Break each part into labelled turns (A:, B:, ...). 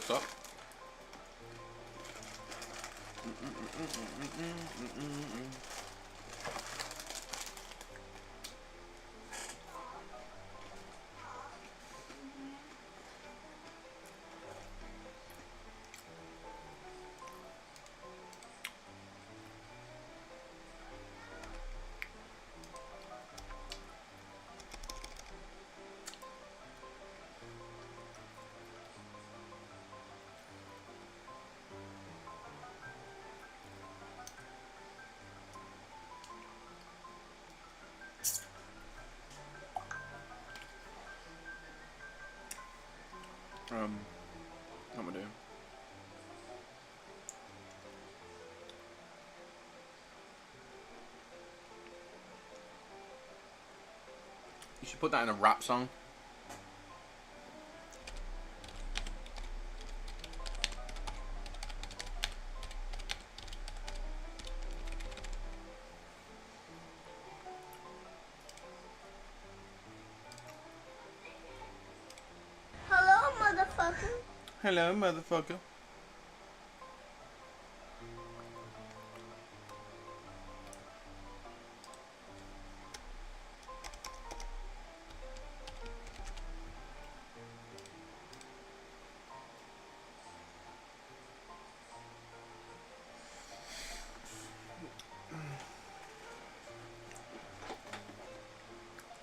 A: what's up. What am I doing? You should put that in a rap song.
B: Hello, motherfucker.
A: Hello, motherfucker.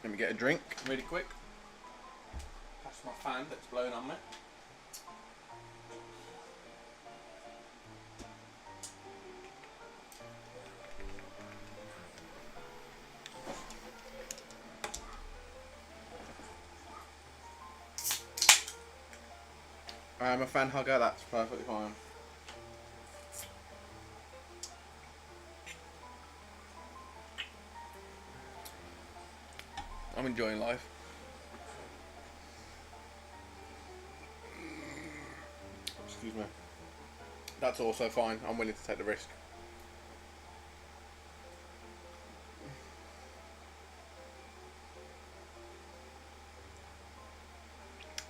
A: Let me get a drink really quick. That's my fan that's blowing on me. I'm a fan hugger, that's perfectly fine. I'm enjoying life. Excuse me. That's also fine. I'm willing to take the risk.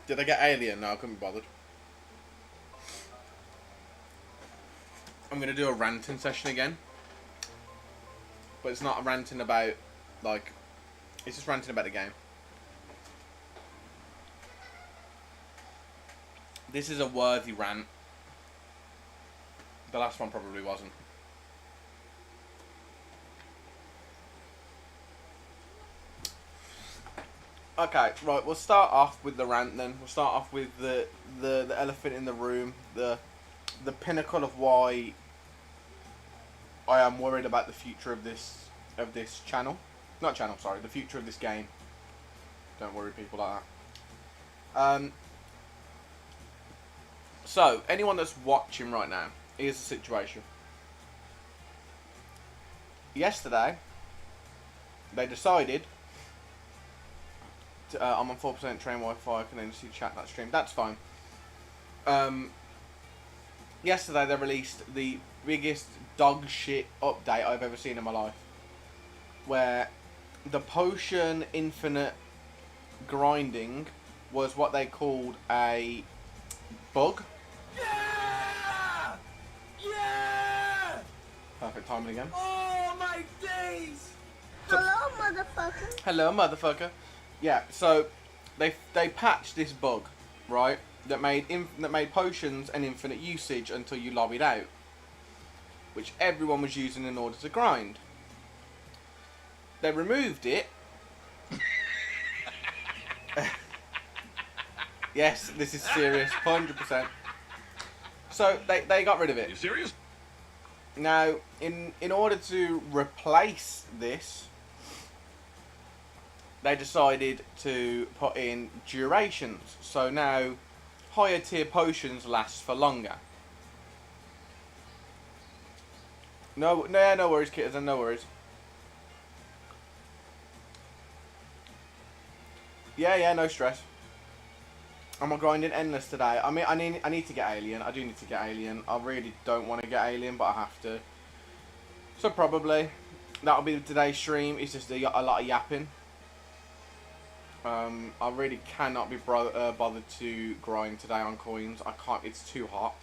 A: Did I get Alien? No, I couldn't be bothered. I'm going to do a ranting session again. But it's not a ranting about, like... It's just ranting about the game. This is a worthy rant. The last one probably wasn't. Okay, right, we'll start off with the rant then. We'll start off with the elephant in the room. The pinnacle of why I am worried about the future of this channel. Not channel, sorry, the future of this game. Don't worry people like that. So, anyone that's watching right now, here's the situation. Yesterday, they decided, I'm on 4% train Wi-Fi, I can only see chat that stream, that's fine. Yesterday they released the biggest dog shit update I've ever seen in my life. Where the potion infinite grinding was what they called a bug.
C: Yeah! Yeah!
A: Perfect timing again.
C: Oh my days!
B: Hello, motherfucker.
A: Hello, motherfucker. Yeah, so they patched this bug, right? That made potions an infinite usage until you lobbied out, which everyone was using in order to grind. They removed it. Yes, this is serious, 100%. So they got rid of it.
C: You serious?
A: Now, in order to replace this, they decided to put in durations. So now, higher tier potions last for longer. No worries, kids, and no worries. Yeah, no stress. I'm grinding endless today. I mean, I need to get Alien. I do need to get Alien. I really don't want to get Alien, but I have to. So probably that'll be today's stream. It's just a lot of yapping. I really cannot be bothered to grind today on coins. I can't. It's too hot.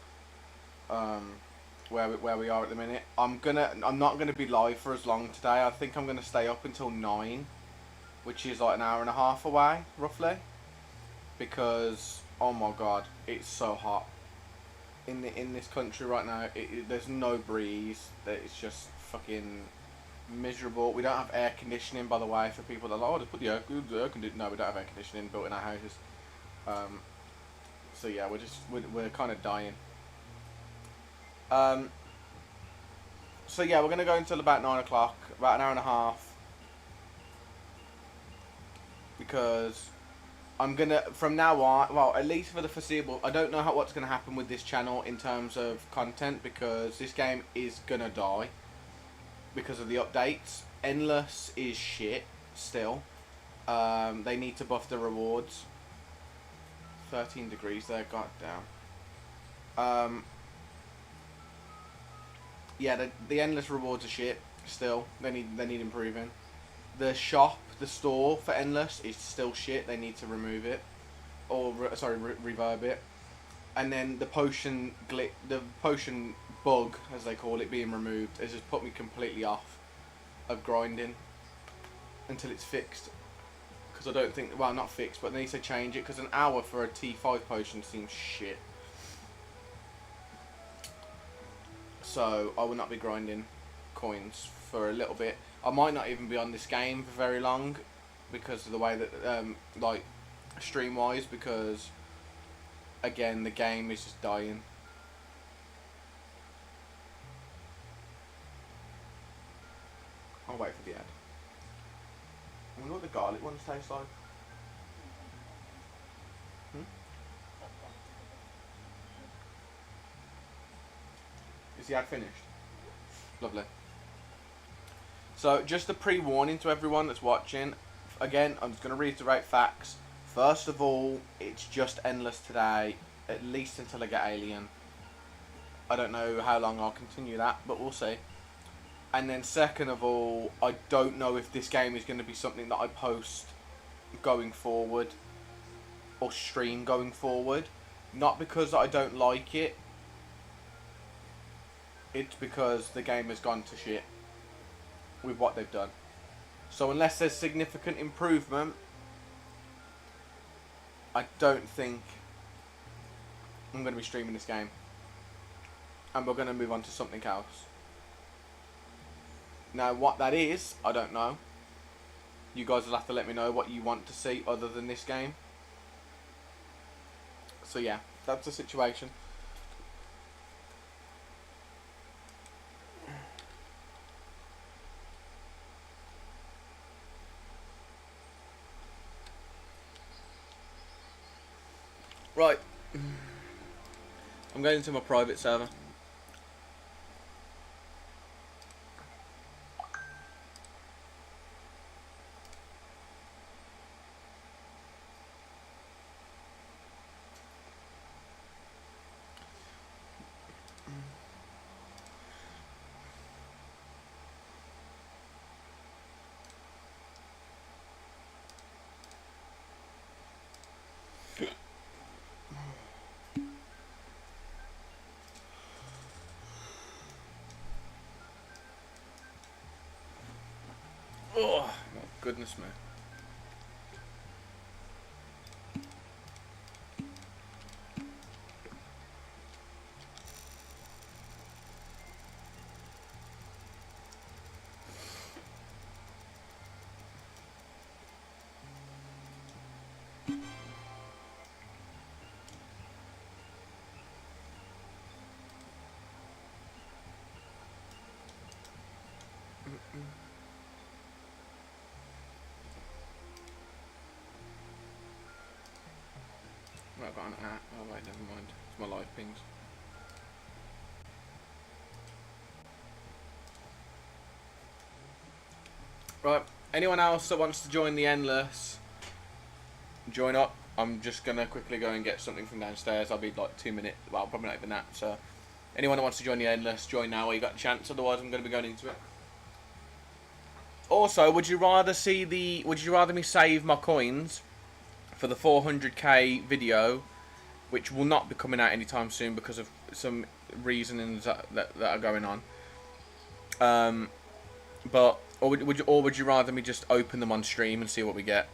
A: Where we are at the minute. I'm not gonna be live for as long today. I think I'm gonna stay up until 9, which is like an hour and a half away, roughly. Because oh my god, it's so hot in this country right now. There's no breeze. It's just fucking miserable. We don't have air conditioning, by the way, for people that are like, oh, just put the air conditioning. No, we don't have air conditioning built in our houses. So yeah, we're kind of dying. So yeah, we're gonna go until about 9 o'clock, about an hour and a half, because I'm gonna, from now on, well, at least for the foreseeable, I don't know what's gonna happen with this channel in terms of content, because this game is gonna die because of the updates. Endless is shit still. They need to buff the rewards. 13 degrees there, goddamn. Yeah, the endless rewards are shit still. They need improving. The shop, the store for endless is still shit. They need to remove it, or reverb it. And then the potion bug, as they call it, being removed has just put me completely off of grinding until it's fixed. Because I don't think, well, not fixed, but they need to change it. Because an hour for a T5 potion seems shit. So I will not be grinding coins for a little bit. I might not even be on this game for very long because of the way that, like, stream wise, because again, the game is just dying. I'll wait for the ad. I wonder what the garlic ones taste like. Is the ad finished? Lovely. So, just a pre-warning to everyone that's watching. Again, I'm just going to reiterate facts. First of all, it's just endless today, at least until I get alien. I don't know how long I'll continue that, but we'll see. And then second of all, I don't know if this game is going to be something that I post going forward, or stream going forward. Not because I don't like it, it's because the game has gone to shit with what they've done. So unless there's significant improvement, I don't think I'm going to be streaming this game. And we're going to move on to something else. Now what that is, I don't know. You guys will have to let me know what you want to see other than this game. So yeah, that's the situation. Right, I'm going into my private server. Oh, my goodness me. I've got an at. Oh wait, never mind. It's my live pings. Right, anyone else that wants to join the Endless, join up. I'm just going to quickly go and get something from downstairs. I'll be like 2 minutes, well, probably not even that. So, anyone that wants to join the Endless, join now while you got a chance. Otherwise, I'm going to be going into it. Also, would you rather me save my coins for the 400k video, which will not be coming out anytime soon because of some reasonings that are going on. But would you rather me just open them on stream and see what we get?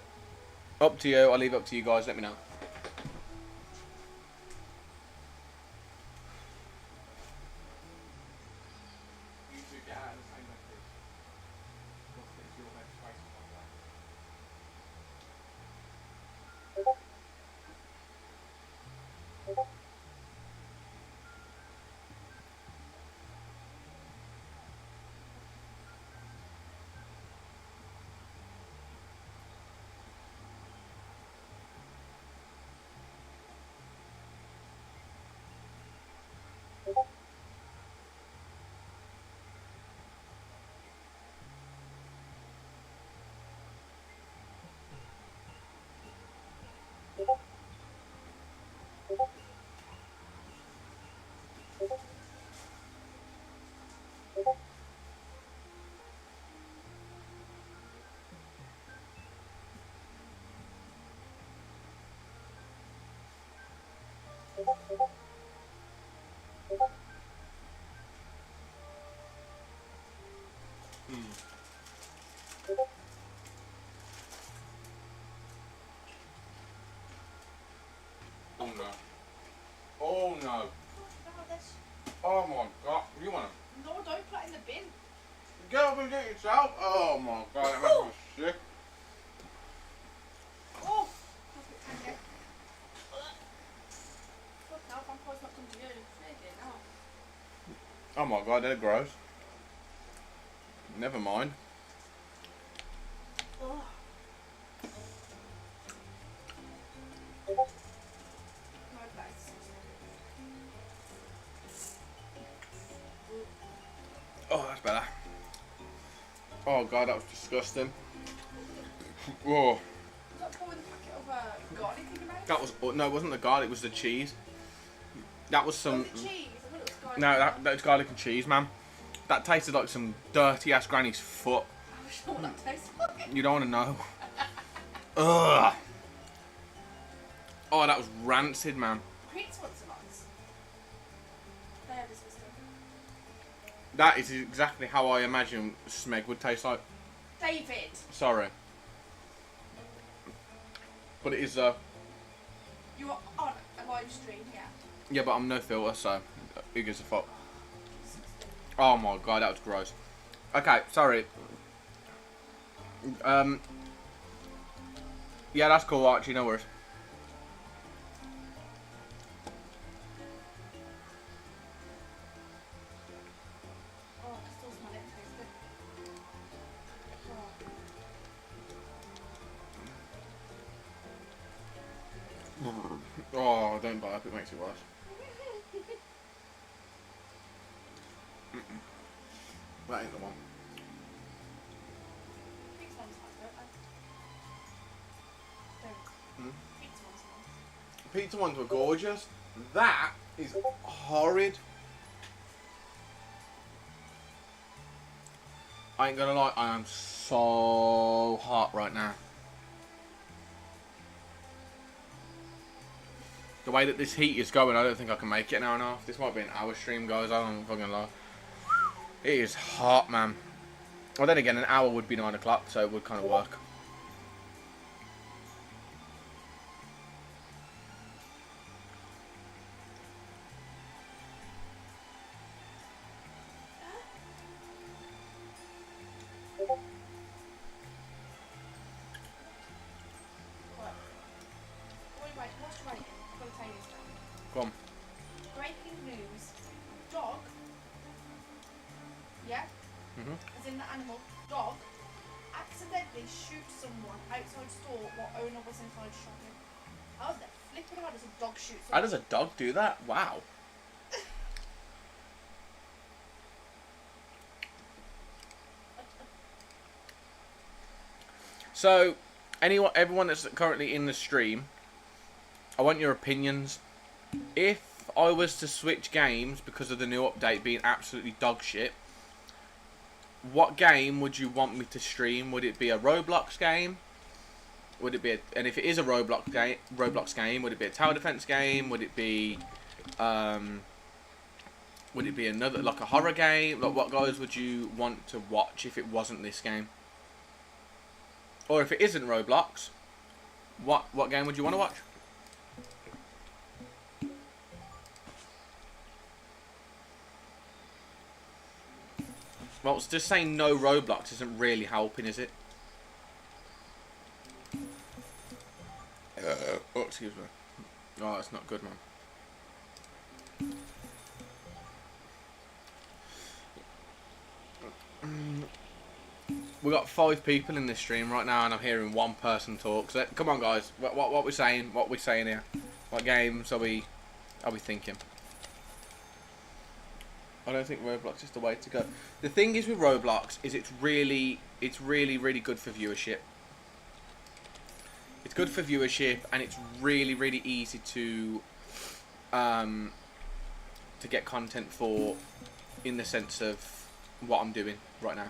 A: Up to you. I'll leave it up to you guys. Let me know. Oh no. Oh no. Oh my god. You want to?
D: No, don't put it in the bin.
A: Get up and get yourself. Oh my god, that makes me sick.
D: Oh, that's a bit tangy. Fuck now, vampire's not come to you. Fake now.
A: Oh my god, they're gross. Never mind.
D: Oh. No place.
A: Oh, that's better. Oh god, that was disgusting. Whoa.
D: Was that pouring the packet of garlic in your mouth?
A: That was no, it wasn't the garlic. It was the cheese. That was some.
D: Was it cheese? I thought it was garlic.
A: No, that was garlic and cheese, man. That tasted like some dirty ass granny's foot.
D: I'm sure what that tastes like.
A: You don't want to know. Ugh. Oh, that was rancid, man.
D: Pizza ones are nice. They are disgusting.
A: That is exactly how I imagine Smeg would taste like.
D: David.
A: Sorry. But it is,
D: You are on a live stream, yeah.
A: yeah, but I'm no filter, so who gives a fuck? Oh my god, that was gross. Okay, sorry. Yeah, that's cool, Archie, no worries.
D: Oh, I can still smell it and taste it. Oh.
A: Oh, don't burp, it makes it worse. That ain't the one.
D: Pizza ones nice, don't they? Don't. Pizza ones nice.
A: Pizza ones were gorgeous. That is horrid. I ain't gonna lie, I am so hot right now. The way that this heat is going, I don't think I can make it an hour and a half. This might be an hour stream, guys. I don't fucking lie. It is hot, man. Well, then again, an hour would be 9 o'clock, so it would kind of work.
D: What's your rating? Spontaneous now.
A: Go on.
D: Breaking news. Dog. Yeah? As in the animal. Dog. Accidentally shoots someone outside store while owner was inside shopping. How is that flipping out as a dog shoots
A: How
D: someone?
A: does a dog do that? Wow. So, everyone that's currently in the stream, I want your opinions. If I was to switch games because of the new update being absolutely dog shit, what game would you want me to stream? Would it be a Roblox game? Would it be? And if it is a Roblox game, would it be a tower defense game? Would it be another, like a horror game? Like, what guys would you want to watch if it wasn't this game? Or if it isn't Roblox, what game would you want to watch? Well, it's just saying no Roblox isn't really helping, is it? Oh, excuse me. Oh, that's not good, man. We got 5 people in this stream right now, and I'm hearing one person talk. So, come on, guys. What we saying? What we saying here? What games are we thinking? I don't think Roblox is the way to go. The thing is with Roblox is it's really good for viewership. It's good for viewership, and it's really easy to get content for, in the sense of what I'm doing right now.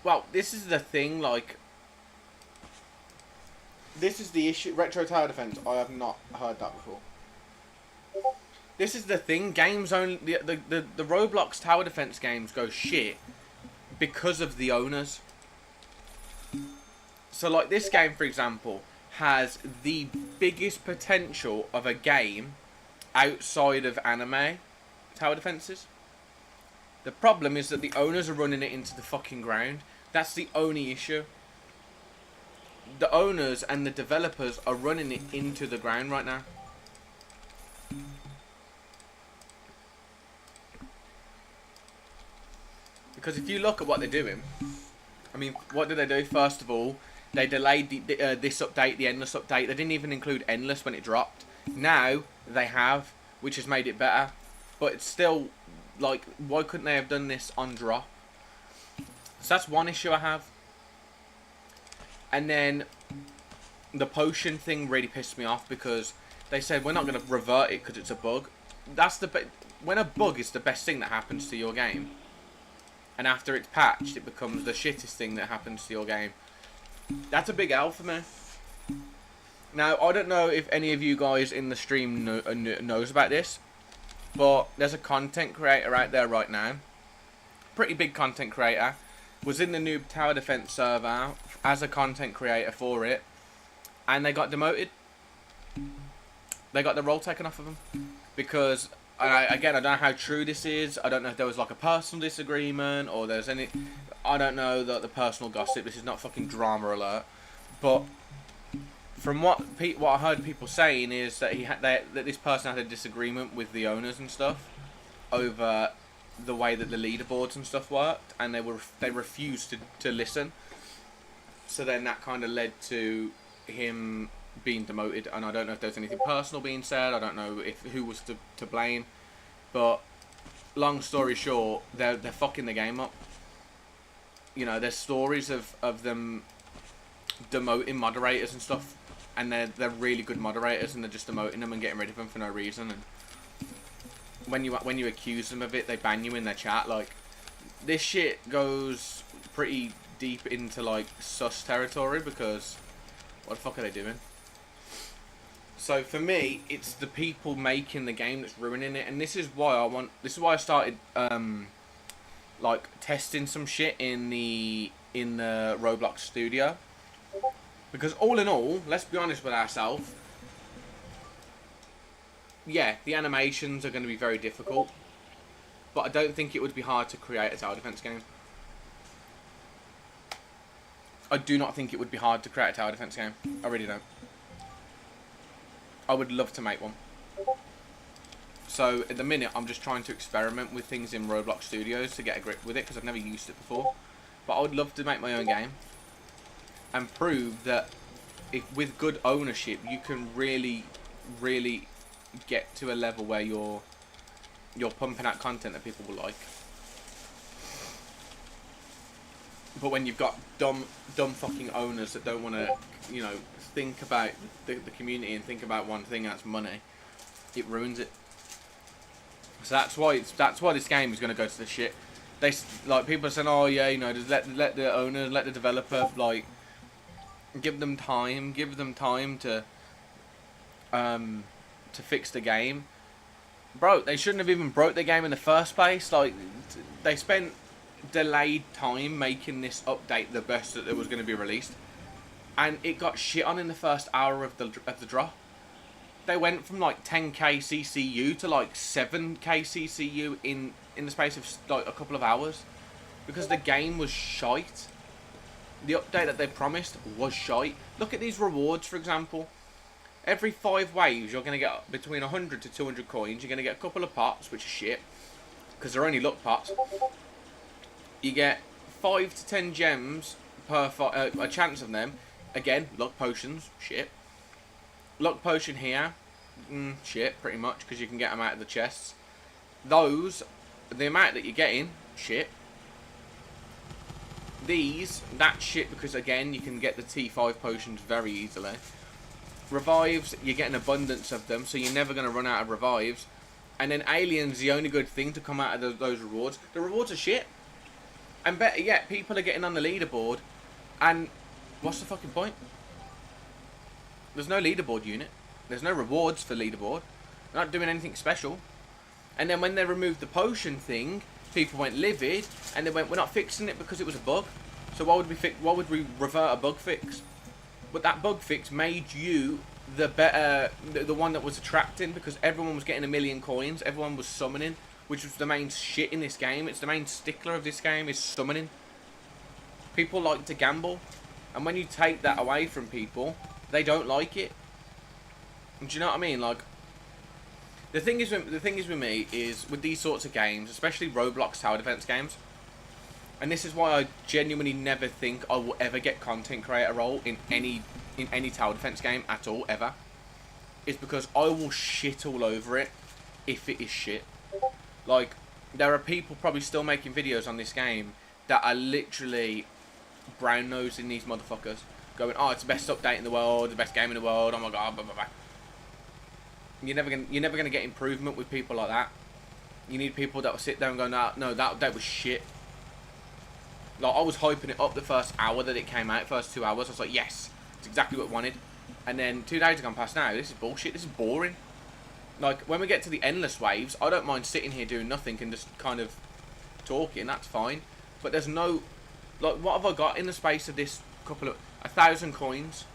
A: Well, this is the thing, like, this is the issue. Retro Tower Defense, I have not heard that before. This is the thing, games only, the Roblox Tower Defense games go shit because of the owners. So, like, this game, for example, has the biggest potential of a game outside of anime tower defenses. The problem is that the owners are running it into the fucking ground. That's the only issue. The owners and the developers are running it into the ground right now. Because if you look at what they're doing, I mean, what did they do? First of all, they delayed this update, the Endless update. They didn't even include Endless when it dropped. Now, they have, which has made it better. But it's still, like, why couldn't they have done this on drop? So that's one issue I have. And then the potion thing really pissed me off because they said we're not going to revert it because it's a bug. That's when a bug is the best thing that happens to your game, and after it's patched, it becomes the shittest thing that happens to your game. That's a big L for me. Now, I don't know if any of you guys in the stream knows about this, but there's a content creator out there right now, pretty big content creator, was in the Noob Tower Defense server as a content creator for it, and they got demoted. They got the role taken off of them because, again, I don't know how true this is. I don't know if there was like a personal disagreement or there's any. I don't know the personal gossip. This is not fucking drama alert, but from what I heard people saying is that that this person had a disagreement with the owners and stuff over the way that the leaderboards and stuff worked, and they refused to listen. So then that kind of led to him being demoted, and I don't know if there's anything personal being said. I don't know who was to blame, but long story short, they're fucking the game up. You know, there's stories of them demoting moderators and stuff, and they're really good moderators, and they're just demoting them and getting rid of them for no reason. And when you accuse them of it, they ban you in their chat. Like, this shit goes pretty deep into like sus territory because what the fuck are they doing? So for me, it's the people making the game that's ruining it, and this is why I started like testing some shit in the Roblox studio, because all in all, let's be honest with ourselves. Yeah, the animations are going to be very difficult, but I don't think it would be hard to create a tower defense game. I do not think it would be hard to create a tower defense game. I really don't. I would love to make one. So at the minute, I'm just trying to experiment with things in Roblox Studios to get a grip with it, because I've never used it before. But I would love to make my own game and prove that with good ownership, you can really get to a level where you're pumping out content that people will like. But when you've got dumb fucking owners that don't want to, you know, think about the community and think about one thing, that's money, it ruins it. So that's why this game is going to go to the shit. like people are saying, oh yeah, you know, just let the owner, let the developer, like, give them time to fix the game. Bro, they shouldn't have even broke the game in the first place. Like, they spent delayed time making this update the best that it was going to be released, and it got shit on in the first hour of the drop. They went from like 10k CCU to like 7k CCU in the space of like a couple of hours, because the game was shite. The update that they promised was shite. Look at these rewards, for example. Every 5 waves, you're going to get between 100 to 200 coins. You're going to get a couple of pots, which are shit, because they're only luck pots. You get 5 to 10 gems per a chance of them. Again, luck potions, shit. Luck potion here, shit, pretty much, because you can get them out of the chests. Those, the amount that you're getting, shit. These, that shit, because again, you can get the T5 potions very easily. Revives, you get an abundance of them, so you're never going to run out of revives. And then aliens, the only good thing to come out of those rewards. The rewards are shit. And better yet, people are getting on the leaderboard, and what's the fucking point? There's no leaderboard unit. There's no rewards for leaderboard. They're not doing anything special. And then when they removed the potion thing, people went livid, and they went, we're not fixing it because it was a bug. So why would we revert a bug fix? But that bug fix made you the better, the one that was attracting, because everyone was getting 1,000,000 coins. Everyone was summoning, which was the main shit in this game. It's the main stickler of this game is summoning. People like to gamble, and when you take that away from people, they don't like it. Do you know what I mean? Like, the thing is with me is with these sorts of games, especially Roblox tower defense games. And this is why I genuinely never think I will ever get content creator role in any tower defense game at all, ever. Is because I will shit all over it if it is shit. Like, there are people probably still making videos on this game that are literally brown-nosing these motherfuckers. Going, oh, it's the best update in the world, the best game in the world, oh my god, blah, blah, blah. You're never gonna get improvement with people like that. You need people that will sit there and go, no, that update was shit. Like, I was hyping it up the first hour that it came out, first 2 hours. I was like, yes, it's exactly what I wanted. And then 2 days have gone past now. This is bullshit. This is boring. Like, when we get to the endless waves, I don't mind sitting here doing nothing and just kind of talking. That's fine. But there's no... Like, what have I got in the space of this couple of... 1,000 coins.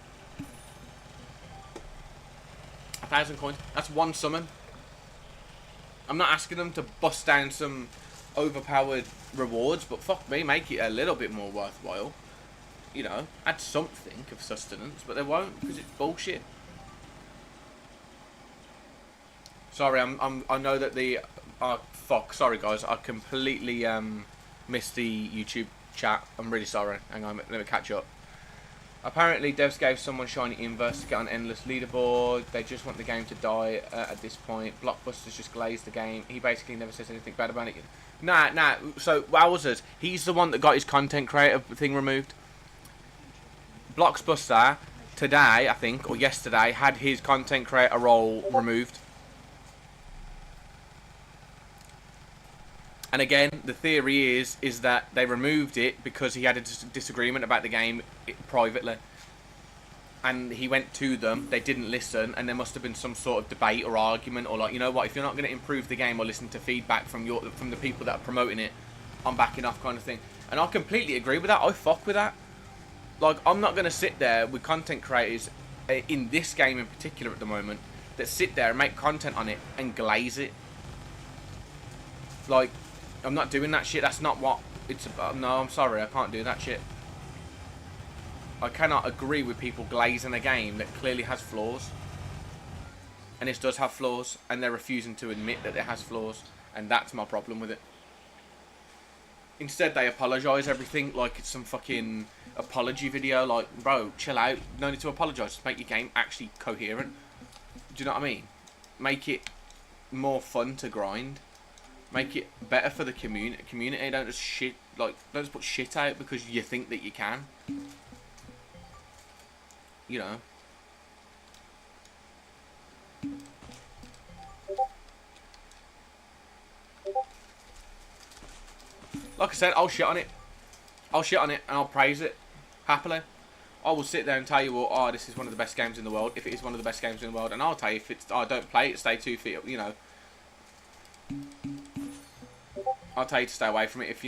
A: 1,000 coins. That's one summon. I'm not asking them to bust down some overpowered rewards, but fuck me, make it a little bit more worthwhile. You know, add something of sustenance, but they won't, because it's bullshit. Sorry, I know that the... Oh, fuck, sorry guys, I completely missed the YouTube chat. I'm really sorry. Hang on, let me catch up. Apparently, devs gave someone shiny inverse to get on endless leaderboard. They just want the game to die at this point. Blockbuster's just glazed the game. He basically never says anything bad about it. Nah. So, Wowzers, he's the one that got his content creator thing removed. Blockbuster, today, I think, or yesterday, had his content creator role removed. And again, the theory is that they removed it because he had a disagreement about the game privately. And he went to them, they didn't listen, and there must have been some sort of debate or argument, or like, you know what, if you're not going to improve the game or listen to feedback from the people that are promoting it, I'm backing off, kind of thing. And I completely agree with that. I fuck with that. Like, I'm not going to sit there with content creators, in this game in particular at the moment, that sit there and make content on it and glaze it. Like, I'm not doing that shit. That's not what it's about. No, I'm sorry. I can't do that shit. I cannot agree with people glazing a game that clearly has flaws. And this does have flaws. And they're refusing to admit that it has flaws. And that's my problem with it. Instead, they apologise everything like it's some fucking apology video. Like, bro, chill out. No need to apologise. Just make your game actually coherent. Do you know what I mean? Make it more fun to grind. Make it better for the community. Don't just put shit out because you think that you can. You know. Like I said, I'll shit on it. I'll shit on it and I'll praise it happily. I will sit there and tell you, well, oh, this is one of the best games in the world. If it is one of the best games in the world, and I'll tell you if it's, oh, don't play it, stay 2 feet, you know. I'll tell you to stay away from it if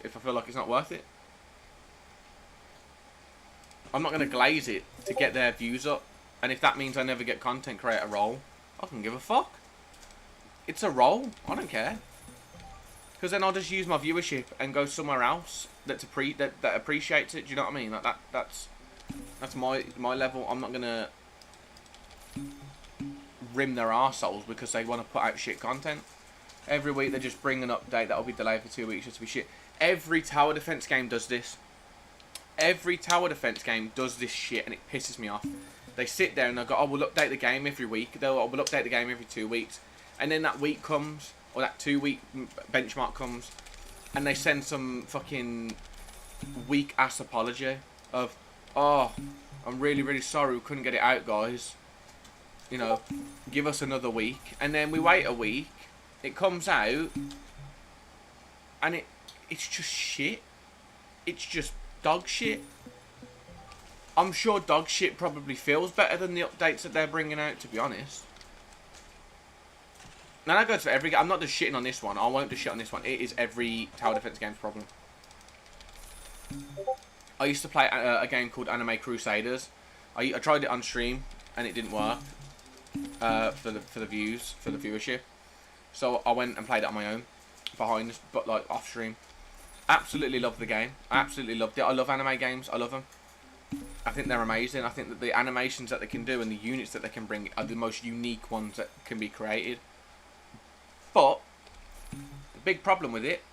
A: I feel like it's not worth it. I'm not going to glaze it to get their views up, and if that means I never get content creator role, I can give a fuck. It's a role. I don't care. Because then I'll just use my viewership and go somewhere else that appreciates it. Do you know what I mean? Like that's my level. I'm not gonna rim their arseholes because they want to put out shit content. Every week they just bring an update that'll be delayed for 2 weeks just to be shit. Every tower defense game does this. Every tower defense game does this shit, and it pisses me off. They sit there and they go, "Oh, we'll update the game every week." We'll update the game every 2 weeks, and then that week comes, or that 2 week benchmark comes, and they send some fucking weak ass apology of, "Oh, I'm really, really sorry we couldn't get it out, guys. You know, give us another week." And then we wait a week, it comes out, and it's just shit. It's just dog shit. I'm sure dog shit probably feels better than the updates that they're bringing out, to be honest. Now that goes for every game. I'm not just shitting on this one. I won't just shit on this one. It is every tower defense game's problem. I used to play a game called Anime Crusaders. I tried it on stream and it didn't work for the viewership. So I went and played it on my own, but like off stream. Absolutely loved the game. I absolutely loved it. I love anime games. I love them. I think they're amazing. I think that the animations that they can do and the units that they can bring are the most unique ones that can be created. But the big problem with it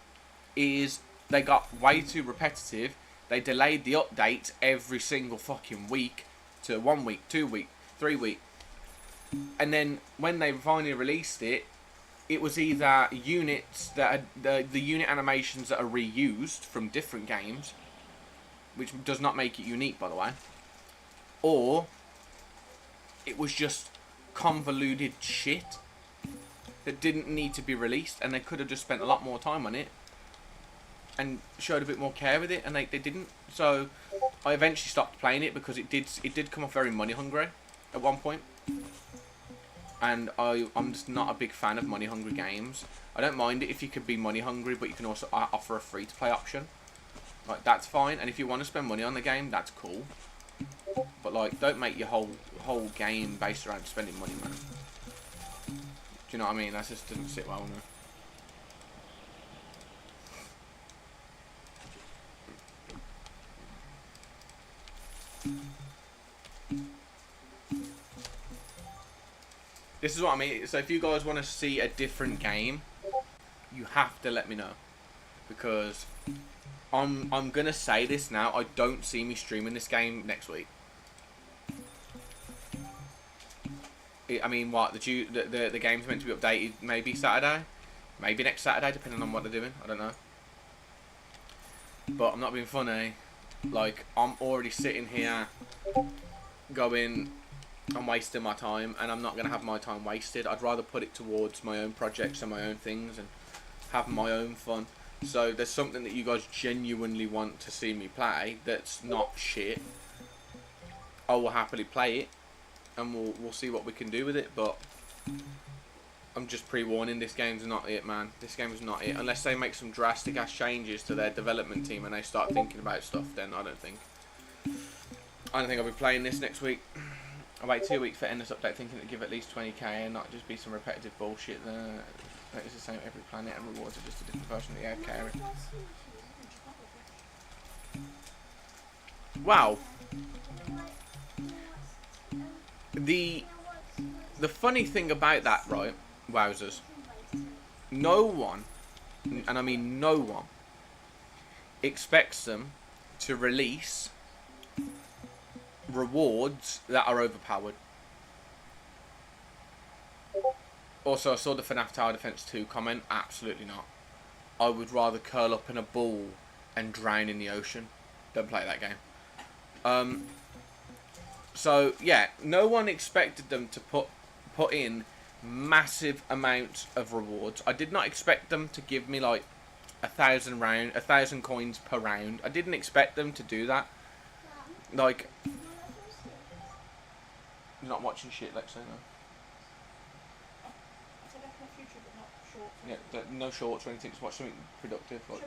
A: is they got way too repetitive. They delayed the updates every single fucking week to 1 week, 2 week, 3 week. And then when they finally released it, it was either units that had, the unit animations that are reused from different games, which does not make it unique, by the way, or it was just convoluted shit that didn't need to be released, and they could have just spent a lot more time on it and showed a bit more care with it, and they didn't. So I eventually stopped playing it because it did come off very money hungry at one point. And I'm just not a big fan of money hungry games. I don't mind it if you could be money hungry, but you can also offer a free to play option. Like, that's fine. And if you want to spend money on the game, that's cool. But like, don't make your whole game based around spending money, man. Do you know what I mean? That just doesn't sit well with me. This is what I mean. So if you guys want to see a different game, you have to let me know, because I'm gonna say this now. I don't see me streaming this game next week. I mean, what the game's meant to be updated maybe Saturday, maybe next Saturday, depending on what they're doing. I don't know. But I'm not being funny. Like, I'm already sitting here going, I'm wasting my time, and I'm not going to have my time wasted. I'd rather put it towards my own projects and my own things and have my own fun. So there's something that you guys genuinely want to see me play that's not shit, I will happily play it, and we'll see what we can do with it. But I'm just pre-warning, this game's not it, man. This game's not it. Unless they make some drastic ass changes to their development team and they start thinking about stuff, then I don't think I'll be playing this next week. I wait 2 weeks for endless update, thinking it'd give at least 20k and not just be some repetitive bullshit. It's the same every planet, and rewards are just a different version of the AFK area. Wow. The funny thing about that, right, wowzers, no one, and I mean no one, expects them to release rewards that are overpowered. Also, I saw the FNAF Tower Defense 2 comment. Absolutely not. I would rather curl up in a ball and drown in the ocean than play that game. So yeah, no one expected them to put in massive amounts of rewards. I did not expect them to give me like 1,000 coins per round. I didn't expect them to do that. Like, you're not watching shit, let's say no.
D: It's a definite future, but not short.
A: Yeah, no shorts or anything. Just watch something productive. Like.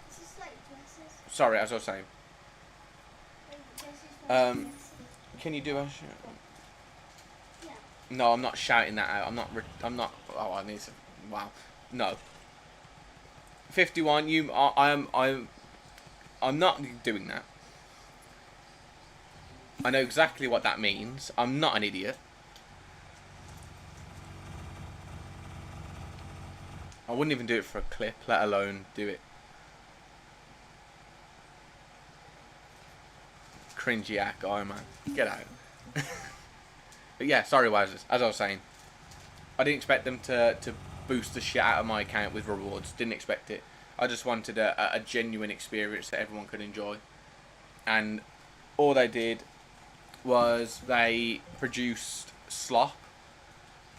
B: This is like dresses.
A: Sorry, as I was saying.
B: Dresses.
A: Can you do a?
B: Yeah.
A: No, I'm not shouting that out. I'm not. Oh, I need to. Wow. No. 51. I'm not doing that. I know exactly what that means. I'm not an idiot. I wouldn't even do it for a clip, let alone do it. Cringy act guy, man. Get out. But yeah, sorry, Wowzers. As I was saying, I didn't expect them to boost the shit out of my account with rewards. Didn't expect it. I just wanted a genuine experience that everyone could enjoy. And all they did was they produced slop.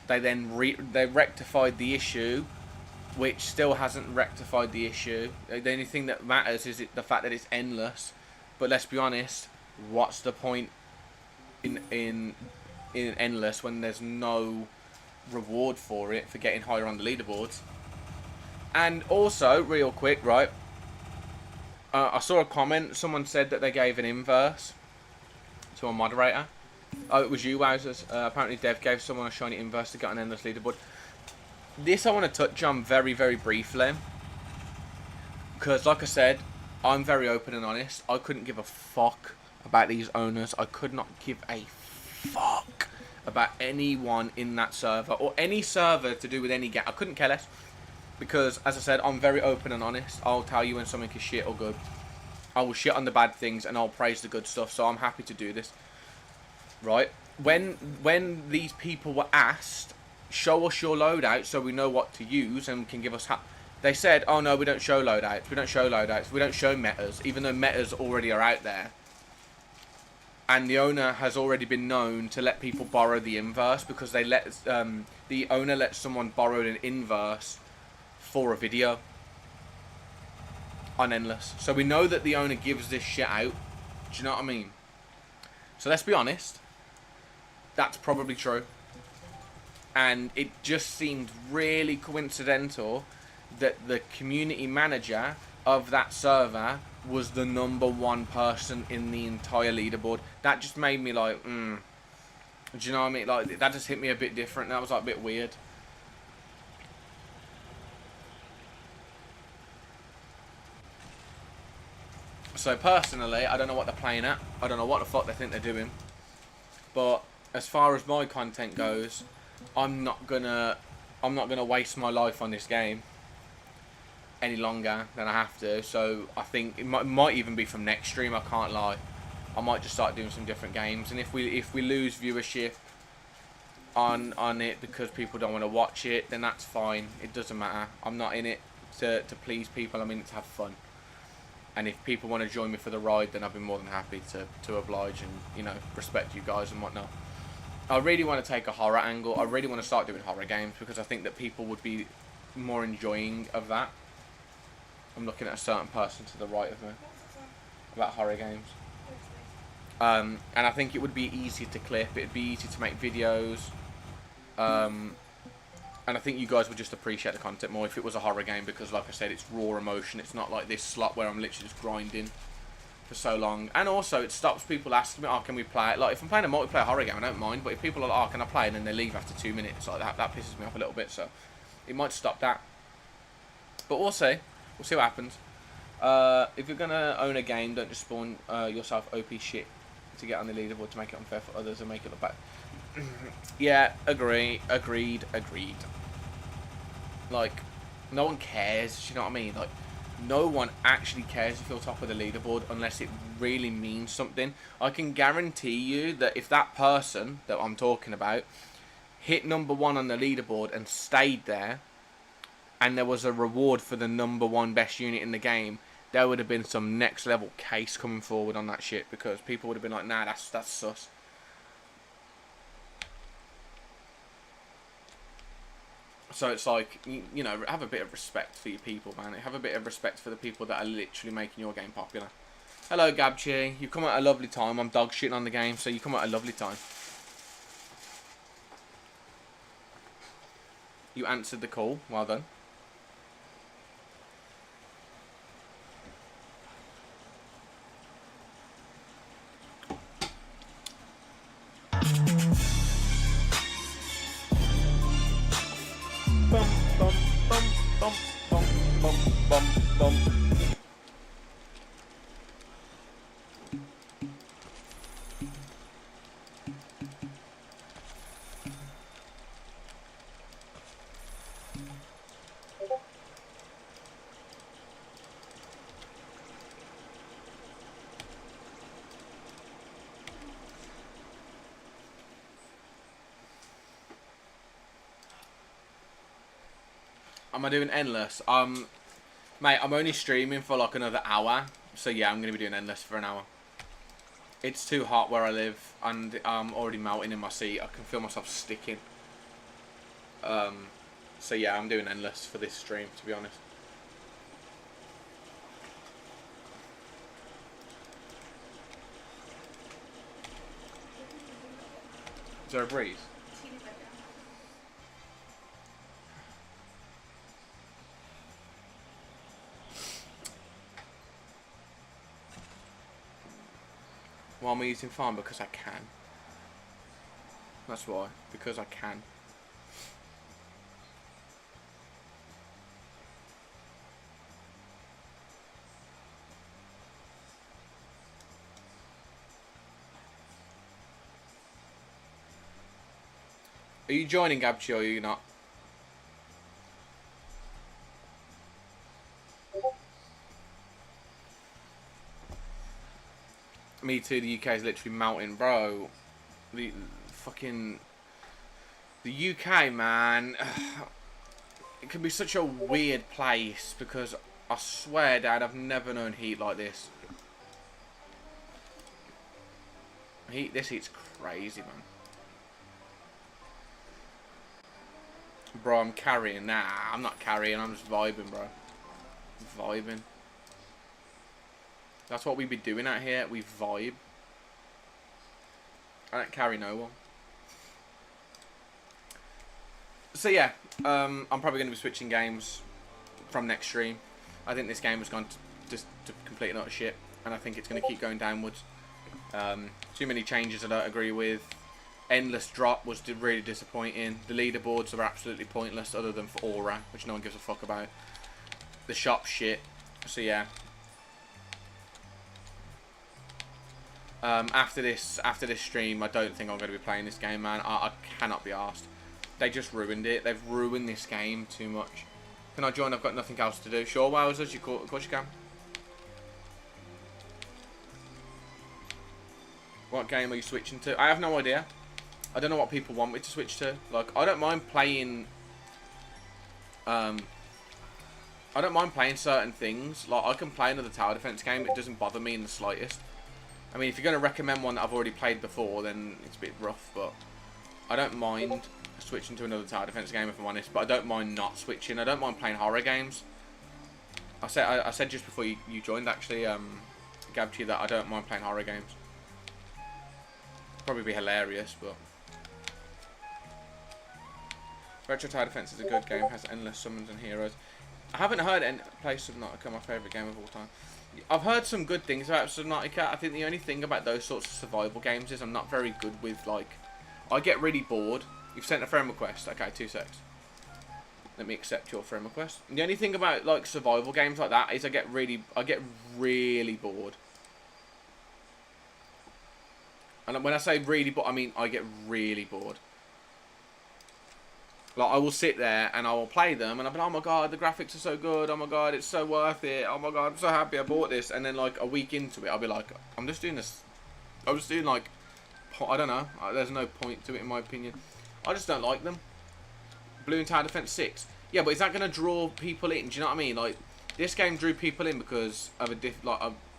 A: They then they rectified the issue, which still hasn't rectified the issue. The only thing that matters is the fact that it's endless. But let's be honest, what's the point in endless when there's no reward for it for getting higher on the leaderboards? And also, real quick, right? I saw a comment. Someone said that they gave an inverse to a moderator. Oh, it was you, Wowzers. Apparently, Dev gave someone a shiny inverse to get an endless leaderboard. This I want to touch on very, very briefly. Because, like I said, I'm very open and honest. I couldn't give a fuck about these owners. I could not give a fuck about anyone in that server. Or any server to do with any game. I couldn't care less. Because, as I said, I'm very open and honest. I'll tell you when something is shit or good. I will shit on the bad things and I'll praise the good stuff. So I'm happy to do this. Right? When these people were asked, show us your loadout so we know what to use and can give us... They said, oh no, we don't show loadouts. We don't show loadouts. We don't show metas. Even though metas already are out there. And the owner has already been known to let people borrow the inverse. Because they let the owner lets someone borrow an inverse for a video on endless. So we know that the owner gives this shit out. Do you know what I mean? So let's be honest. That's probably true. And it just seemed really coincidental that the community manager of that server was the #1 person in the entire leaderboard. That just made me like, Do you know what I mean? Like, that just hit me a bit different. That was like a bit weird. So personally, I don't know what they're playing at. I don't know what the fuck they think they're doing. But as far as my content goes, I'm not gonna waste my life on this game any longer than I have to. So I think it might even be from next stream. I can't lie. I might just start doing some different games. And if we lose viewership on it because people don't want to watch it, then that's fine. It doesn't matter. I'm not in it to please people. I'm in it to have fun. And if people want to join me for the ride, then I'd be more than happy to oblige and, you know, respect you guys and whatnot. I really want to take a horror angle. I really want to start doing horror games because I think that people would be more enjoying of that. I'm looking at a certain person to the right of me about horror games. And I think it would be easy to clip. It'd be easy to make videos. And I think you guys would just appreciate the content more if it was a horror game because, like I said, it's raw emotion. It's not like this slot where I'm literally just grinding for so long. And also, it stops people asking me, oh, can we play it? Like, if I'm playing a multiplayer horror game, I don't mind. But if people are like, oh, can I play? And then they leave after 2 minutes, like that pisses me off a little bit. So, it might stop that. But we'll see. We'll see what happens. If you're going to own a game, don't just spawn yourself OP shit to get on the leaderboard to make it unfair for others and make it look bad. Yeah, agreed. Like, no one cares, you know what I mean? Like, no one actually cares if you're top of the leaderboard unless it really means something. I can guarantee you that if that person that I'm talking about hit #1 on the leaderboard and stayed there, and there was a reward for the #1 best unit in the game, there would have been some next level case coming forward on that shit because people would have been like, nah, that's sus. So it's like, you know, have a bit of respect for your people, man. Have a bit of respect for the people that are literally making your game popular. Hello, Gabchi. You come at a lovely time. I'm dog shitting on the game, so you come at a lovely time. You answered the call. Well done. Bum, bum, bum, bum, bum, bum, bum, bum. Am I doing endless? Mate, I'm only streaming for like another hour. So yeah, I'm going to be doing endless for an hour. It's too hot where I live, and I'm already melting in my seat. I can feel myself sticking. So yeah, I'm doing endless for this stream, to be honest. Is there a breeze? Why am I using farm? Because I can. That's why. Because I can. Are you joining, Gabchi, or are you not? Me too, the UK is literally melting, bro. The fucking... The UK, man. It can be such a weird place because I swear, Dad, I've never known heat like this. This heat's crazy, man. Bro, I'm carrying. Nah, I'm not carrying. I'm just vibing, bro. Vibing. That's what we be doing out here. We vibe. I don't carry no one. So yeah, I'm probably going to be switching games from next stream. I think this game has gone to complete and utter shit, and I think it's going to keep going downwards. Too many changes I don't agree with. Endless drop was really disappointing. The leaderboards are absolutely pointless other than for aura, which no one gives a fuck about. The shop shit. So yeah. After this stream, I don't think I'm going to be playing this game, man. I cannot be arsed. They just ruined it. They've ruined this game too much. Can I join? I've got nothing else to do. Sure, Wowzers, of course you can. What game are you switching to? I have no idea. I don't know what people want me to switch to. Like, I don't mind playing... I don't mind playing certain things. Like, I can play another tower defense game. It doesn't bother me in the slightest. I mean, if you're going to recommend one that I've already played before, then it's a bit rough. But I don't mind switching to another tower defense game, if I'm honest. But I don't mind not switching. I don't mind playing horror games. I said just before you joined, actually, Gabchi, that I don't mind playing horror games. Probably be hilarious, but... Retro Tower Defense is a good game, has endless summons and heroes. I haven't heard any play Subnautica, my favourite game of all time. I've heard some good things about Subnautica. I think the only thing about those sorts of survival games is I'm not very good with, like... I get really bored. You've sent a friend request. Okay, 2 secs. Let me accept your friend request. And the only thing about, like, survival games like that is I get really bored. And when I say really bored, I mean I get really bored. Like, I will sit there and I will play them and I'll be like, oh my god, the graphics are so good, oh my god, it's so worth it, oh my god, I'm so happy I bought this. And then, like, a week into it, I'll be like, I'm just doing this, I'm just doing, like, I don't know, there's no point to it in my opinion. I just don't like them. Balloon Tower Defense 6. Yeah, but is that going to draw people in? Do you know what I mean? Like, this game drew people in because of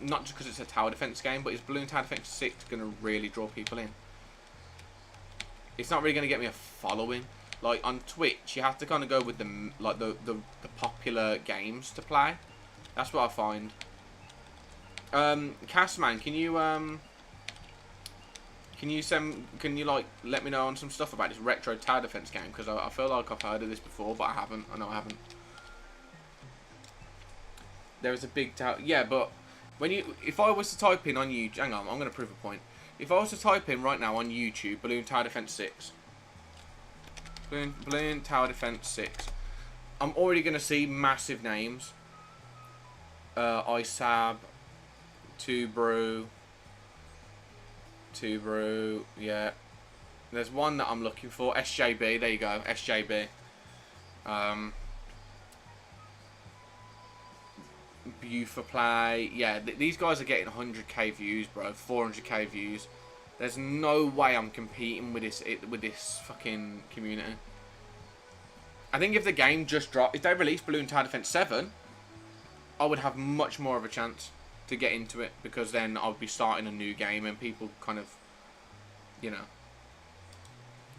A: not just because it's a tower defense game, but is Balloon Tower Defense 6 going to really draw people in? It's not really going to get me a following. Like on Twitch, you have to kind of go with the popular games to play. That's what I find. Castman, can you like let me know on some stuff about this retro tower defense game? Because I feel like I've heard of this before, but I haven't. I know I haven't. There is a big tower. Yeah, but if I was to type in on YouTube, hang on, I'm going to prove a point. If I was to type in right now on YouTube, Balloon Tower Defense 6, Balloon Tower Defense 6, I'm already going to see massive names. ISAB, Two Brew, yeah. There's one that I'm looking for, SJB, there you go, SJB. Buford Play, yeah, these guys are getting 100k views, bro, 400k views. There's no way I'm competing with this fucking community. I think if the game just dropped, if they released Balloon Tower Defense 7, I would have much more of a chance to get into it, because then I'll be starting a new game and people kind of, you know,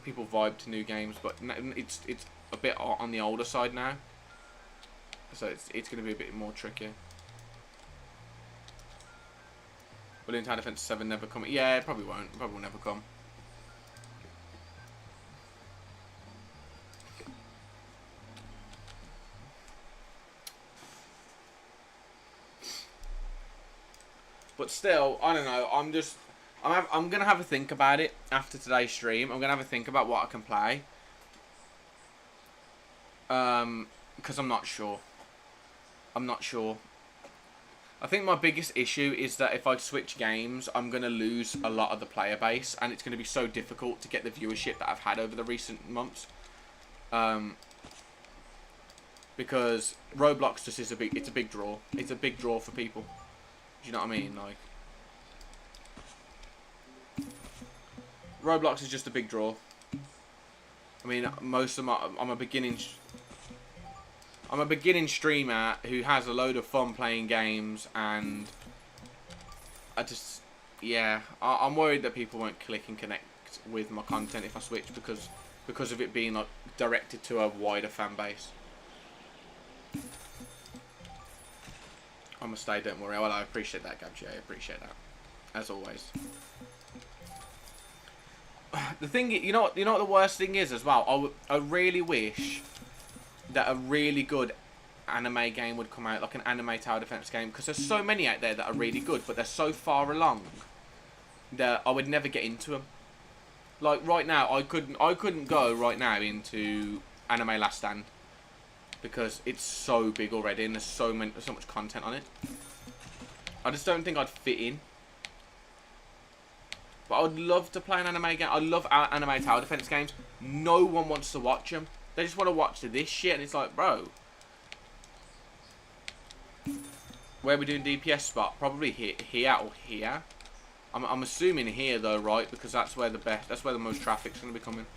A: people vibe to new games, but it's a bit on the older side now, so it's going to be a bit more tricky. Balloon Tower Defense 7 never come. Yeah, it probably won't. It probably will never come. But still, I don't know. I'm gonna have a think about it after today's stream. I'm gonna have a think about what I can play. Because I'm not sure. I think my biggest issue is that if I switch games, I'm going to lose a lot of the player base, and it's going to be so difficult to get the viewership that I've had over the recent months. Because Roblox just is it's a big draw. It's a big draw for people. Do you know what I mean? Like, Roblox is just a big draw. I mean, most of my I'm a beginning streamer who has a load of fun playing games, and I'm worried that people won't click and connect with my content if I switch, because of it being like directed to a wider fan base. I'm gonna stay, don't worry. Well, I appreciate that, Gabji. I appreciate that, as always. The thing, you know what the worst thing is as well. I really wish that a really good anime game would come out, like an anime tower defense game, because there's so many out there that are really good, but they're so far along that I would never get into them. Like right now, I couldn't go right now into Anime Last Stand, because it's so big already and there's so much content on it. I just don't think I'd fit in. But I would love to play an anime game. I love anime tower defense games. No one wants to watch them. They just want to watch this shit, and it's like, bro, where are we doing DPS spot? Probably here or here. I'm assuming here though, right? Because that's where the most traffic's gonna be coming.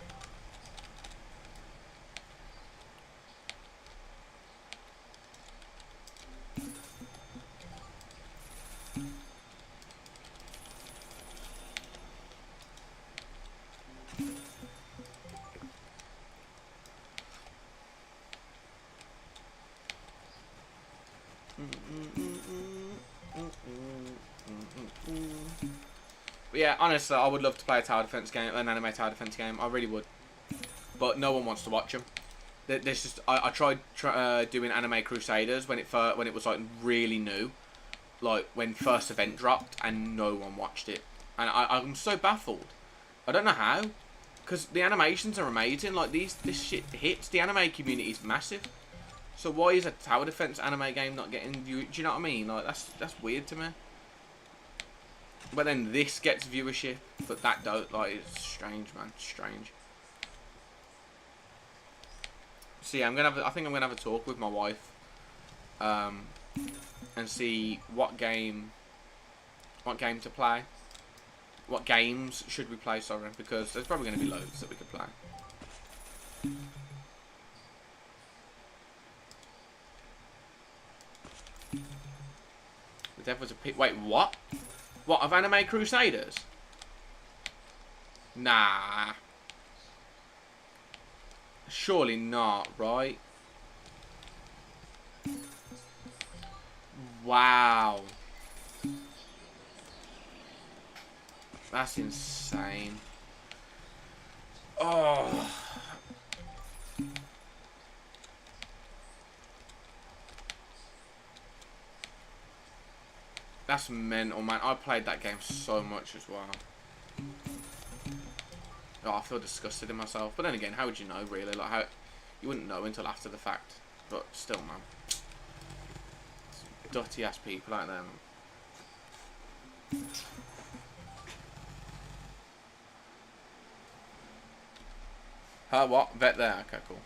A: But yeah, honestly, I would love to play a tower defense game, an anime tower defense game. I really would, but no one wants to watch them. There's just I tried doing Anime Crusaders when it was like really new, like when first event dropped, and no one watched it, and I'm so baffled. I don't know how, because the animations are amazing. Like this shit hits. The anime community is massive. So why is a tower defense anime game not getting view? Do you know what I mean? Like that's weird to me. But then this gets viewership, but that don't. Like, it's strange, man. Strange. So yeah, I think I'm gonna have a talk with my wife, and see what game to play. What games should we play? Sorry, because there's probably gonna be loads that we could play. The Devil's a pit. Wait, what? What, of Anime Crusaders? Nah. Surely not, right? Wow. That's insane. Oh. That's mental, man. I played that game so much as well. Oh, I feel disgusted in myself. But then again, how would you know, really? Like, how you wouldn't know until after the fact. But still, man. Dirty ass people out there. Huh, what? Vet there. Okay, cool.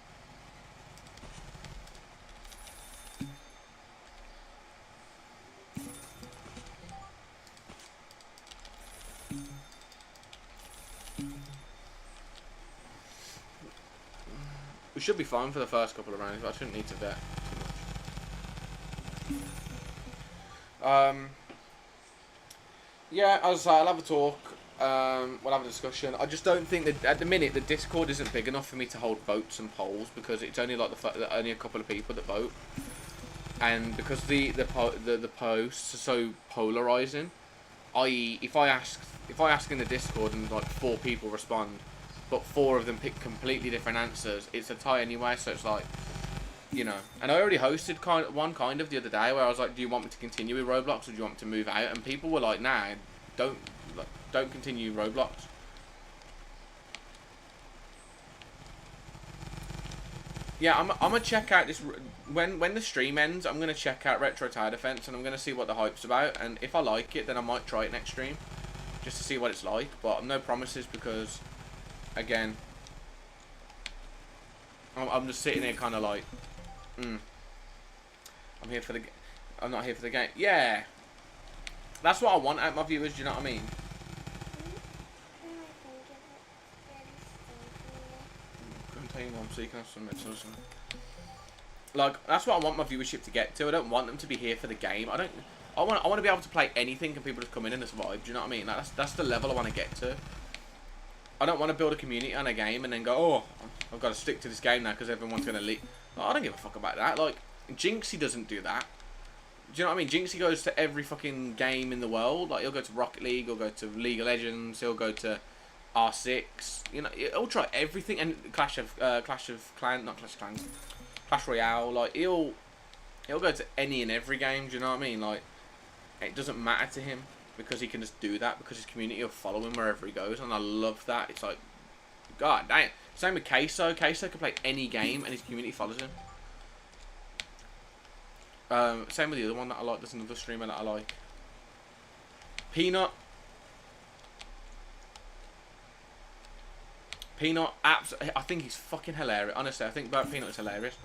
A: We should be fine for the first couple of rounds, but I shouldn't need to vet too much. Yeah, as I say, I'll have a talk. We'll have a discussion. I just don't think that at the minute the Discord isn't big enough for me to hold votes and polls because it's only like only a couple of people that vote, and because the posts are so polarizing. I.e., if I ask in the Discord and like 4 people respond, but 4 of them pick completely different answers, it's a tie anyway. So it's like, you know. And I already hosted one the other day where I was like, do you want me to continue with Roblox or do you want me to move out? And people were like, nah, don't continue Roblox. Yeah, I'm gonna check out this when the stream ends. I'm gonna check out Retro Tower Defense and I'm gonna see what the hype's about. And if I like it, then I might try it next stream, just to see what it's like. But no promises because, again, I'm just sitting here kind of like, I'm here for the. I'm not here for the game. Yeah, that's what I want out of my viewers. Do you know what I mean? So you can have some missiles. Like, that's what I want my viewership to get to. I don't want them to be here for the game. I want to be able to play anything and people just come in and just vibe. Do you know what I mean? Like, that's the level I want to get to. I don't want to build a community on a game and then go, oh, I've got to stick to this game now because everyone's going to leave. Like, I don't give a fuck about that. Like, Jinxie doesn't do that. Do you know what I mean? Jinxie goes to every fucking game in the world. Like, he'll go to Rocket League, he'll go to League of Legends, he'll go to R6, you know, he'll try everything, and Clash Royale, like, he'll go to any and every game, do you know what I mean? Like, it doesn't matter to him, because he can just do that, because his community will follow him wherever he goes, and I love that. It's like, god dang. Same with Queso. Queso can play any game, and his community follows him. Same with the other one that I like. There's another streamer that I like. Peanut, I think he's fucking hilarious. Honestly, I think Peanut is hilarious.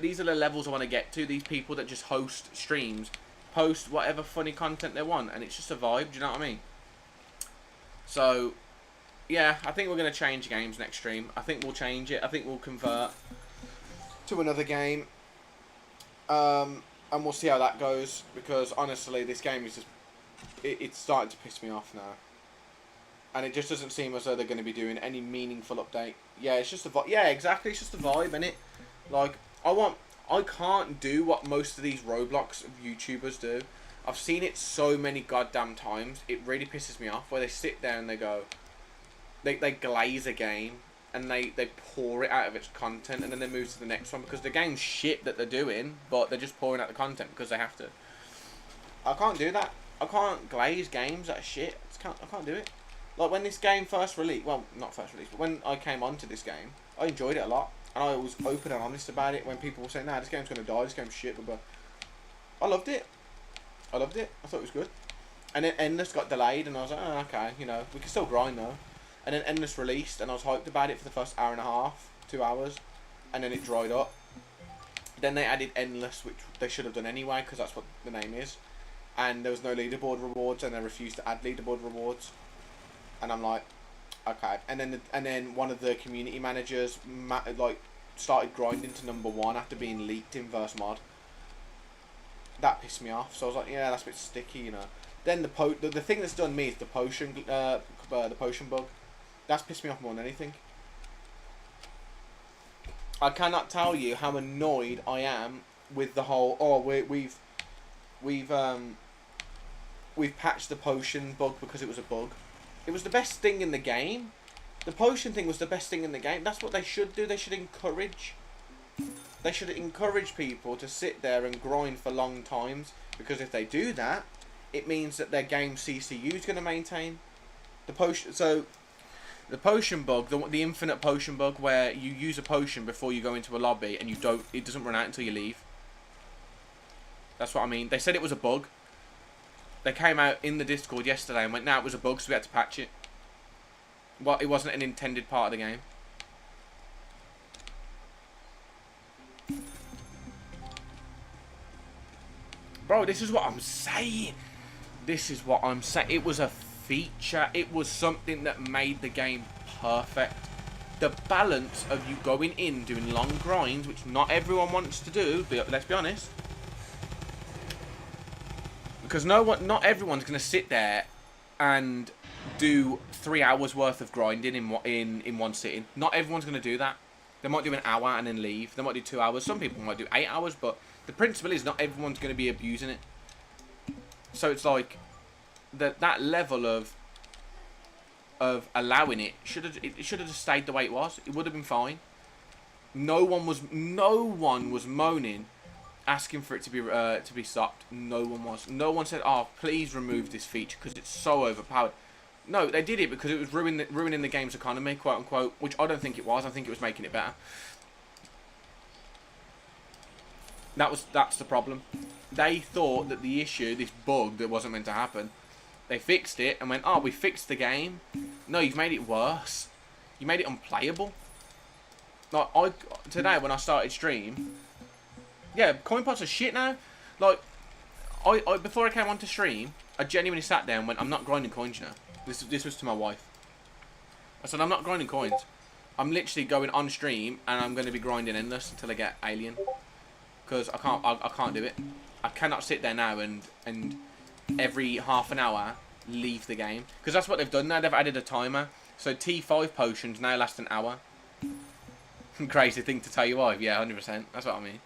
A: These are the levels I want to get to. These people that just host streams, post whatever funny content they want, and it's just a vibe. Do you know what I mean? So, yeah, I think we're going to change games next stream. I think we'll change it. I think we'll convert to another game. And we'll see how that goes. Because, honestly, this game is just... It's starting to piss me off now. And it just doesn't seem as though they're going to be doing any meaningful update. Yeah, it's just a vibe. Yeah, exactly. It's just a vibe, innit? Like, I can't do what most of these Roblox YouTubers do. I've seen it so many goddamn times. It really pisses me off where they sit there and they go... They glaze a game and they pour it out of its content and then they move to the next one because the game's shit that they're doing, but they're just pouring out the content because they have to. I can't do that. I can't glaze games that are shit. I can't do it. Like, when this game first released, well, not first released, but when I came onto this game, I enjoyed it a lot. And I was open and honest about it when people were saying, nah, this game's going to die, this game's shit, but I loved it. I loved it. I thought it was good. And then Endless got delayed, and I was like, oh, okay, you know, we can still grind, though. And then Endless released, and I was hyped about it for the first hour and a half, 2 hours, and then it dried up. Then they added Endless, which they should have done anyway, because that's what the name is. And there was no leaderboard rewards, and they refused to add leaderboard rewards. And I'm like, okay. And then one of the community managers started grinding to #1 after being leaked in verse mod. That pissed me off. So I was like, yeah, that's a bit sticky, you know. Then the thing that's done me is the potion bug. That's pissed me off more than anything. I cannot tell you how annoyed I am with the whole. Oh, we've patched the potion bug because it was a bug. It was the best thing in the game. The potion thing was the best thing in the game. That's what they should do. They should encourage. They should encourage people to sit there and grind for long times, because if they do that, it means that their game CCU is going to maintain the potion. So the potion bug, the infinite potion bug, where you use a potion before you go into a lobby and it doesn't run out until you leave. That's what I mean. They said it was a bug. They came out in the Discord yesterday and went, "No, it was a bug, so we had to patch it." Well, it wasn't an intended part of the game. Bro, this is what I'm saying. This is what I'm saying. It was a feature. It was something that made the game perfect. The balance of you going in, doing long grinds, which not everyone wants to do, but let's be honest. Because not everyone's going to sit there and do 3 hours worth of grinding in one sitting. Not everyone's going to do that. They might do an hour and then leave. They might do 2 hours. Some people might do 8 hours, but the principle is not everyone's going to be abusing it. So it's like that level of allowing it should have just stayed the way it was. It would have been fine. No one was moaning, asking for it to be stopped. No one was. No one said, "Oh, please remove this feature because it's so overpowered." No, they did it because it was ruining the game's economy, quote unquote, which I don't think it was. I think it was making it better. That's the problem. They thought that the issue, this bug that wasn't meant to happen, they fixed it and went, "Oh, we fixed the game." No, you've made it worse. You made it unplayable. Like today when I started stream, yeah, coin pots are shit now. Like I before I came onto stream, I genuinely sat there and went, "I'm not grinding coins now." This was to my wife. I said, "I'm not grinding coins. I'm literally going on stream and I'm going to be grinding endless until I get alien, because I can't do it. I cannot sit there now and every half an hour leave the game, because that's what they've done now. They've added a timer, so T5 potions now last an hour. Crazy thing to tell you why. Yeah, 100%. That's what I mean.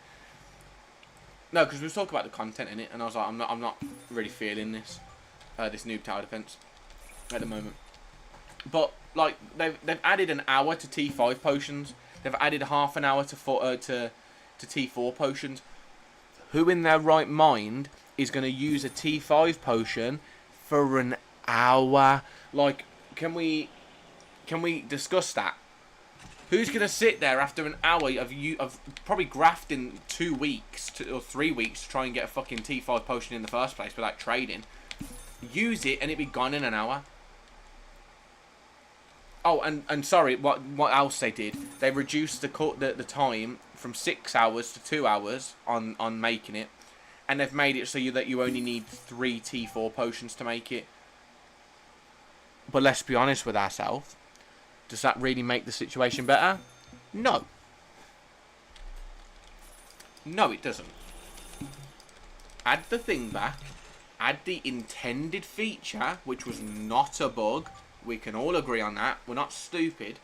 A: No, because we were talking about the content in it, and I was like, I'm not really feeling this Noob tower defense at the moment. But like they've added an hour to T5 potions. They've added half an hour to T4 potions. Who in their right mind is going to use a T5 potion for an hour? Like, can we discuss that? Who's going to sit there after an hour of probably grafting 2 weeks or 3 weeks to try and get a fucking T5 potion in the first place without trading? Use it and it be gone in an hour. Oh, and sorry, what else they did? They reduced the time from 6 hours to 2 hours on making it, and they've made it so that you only need 3 T4 potions to make it. But let's be honest with ourselves. Does that really make the situation better? No. No, it doesn't. Add the thing back. Add the intended feature, which was not a bug. We can all agree on that. We're not stupid.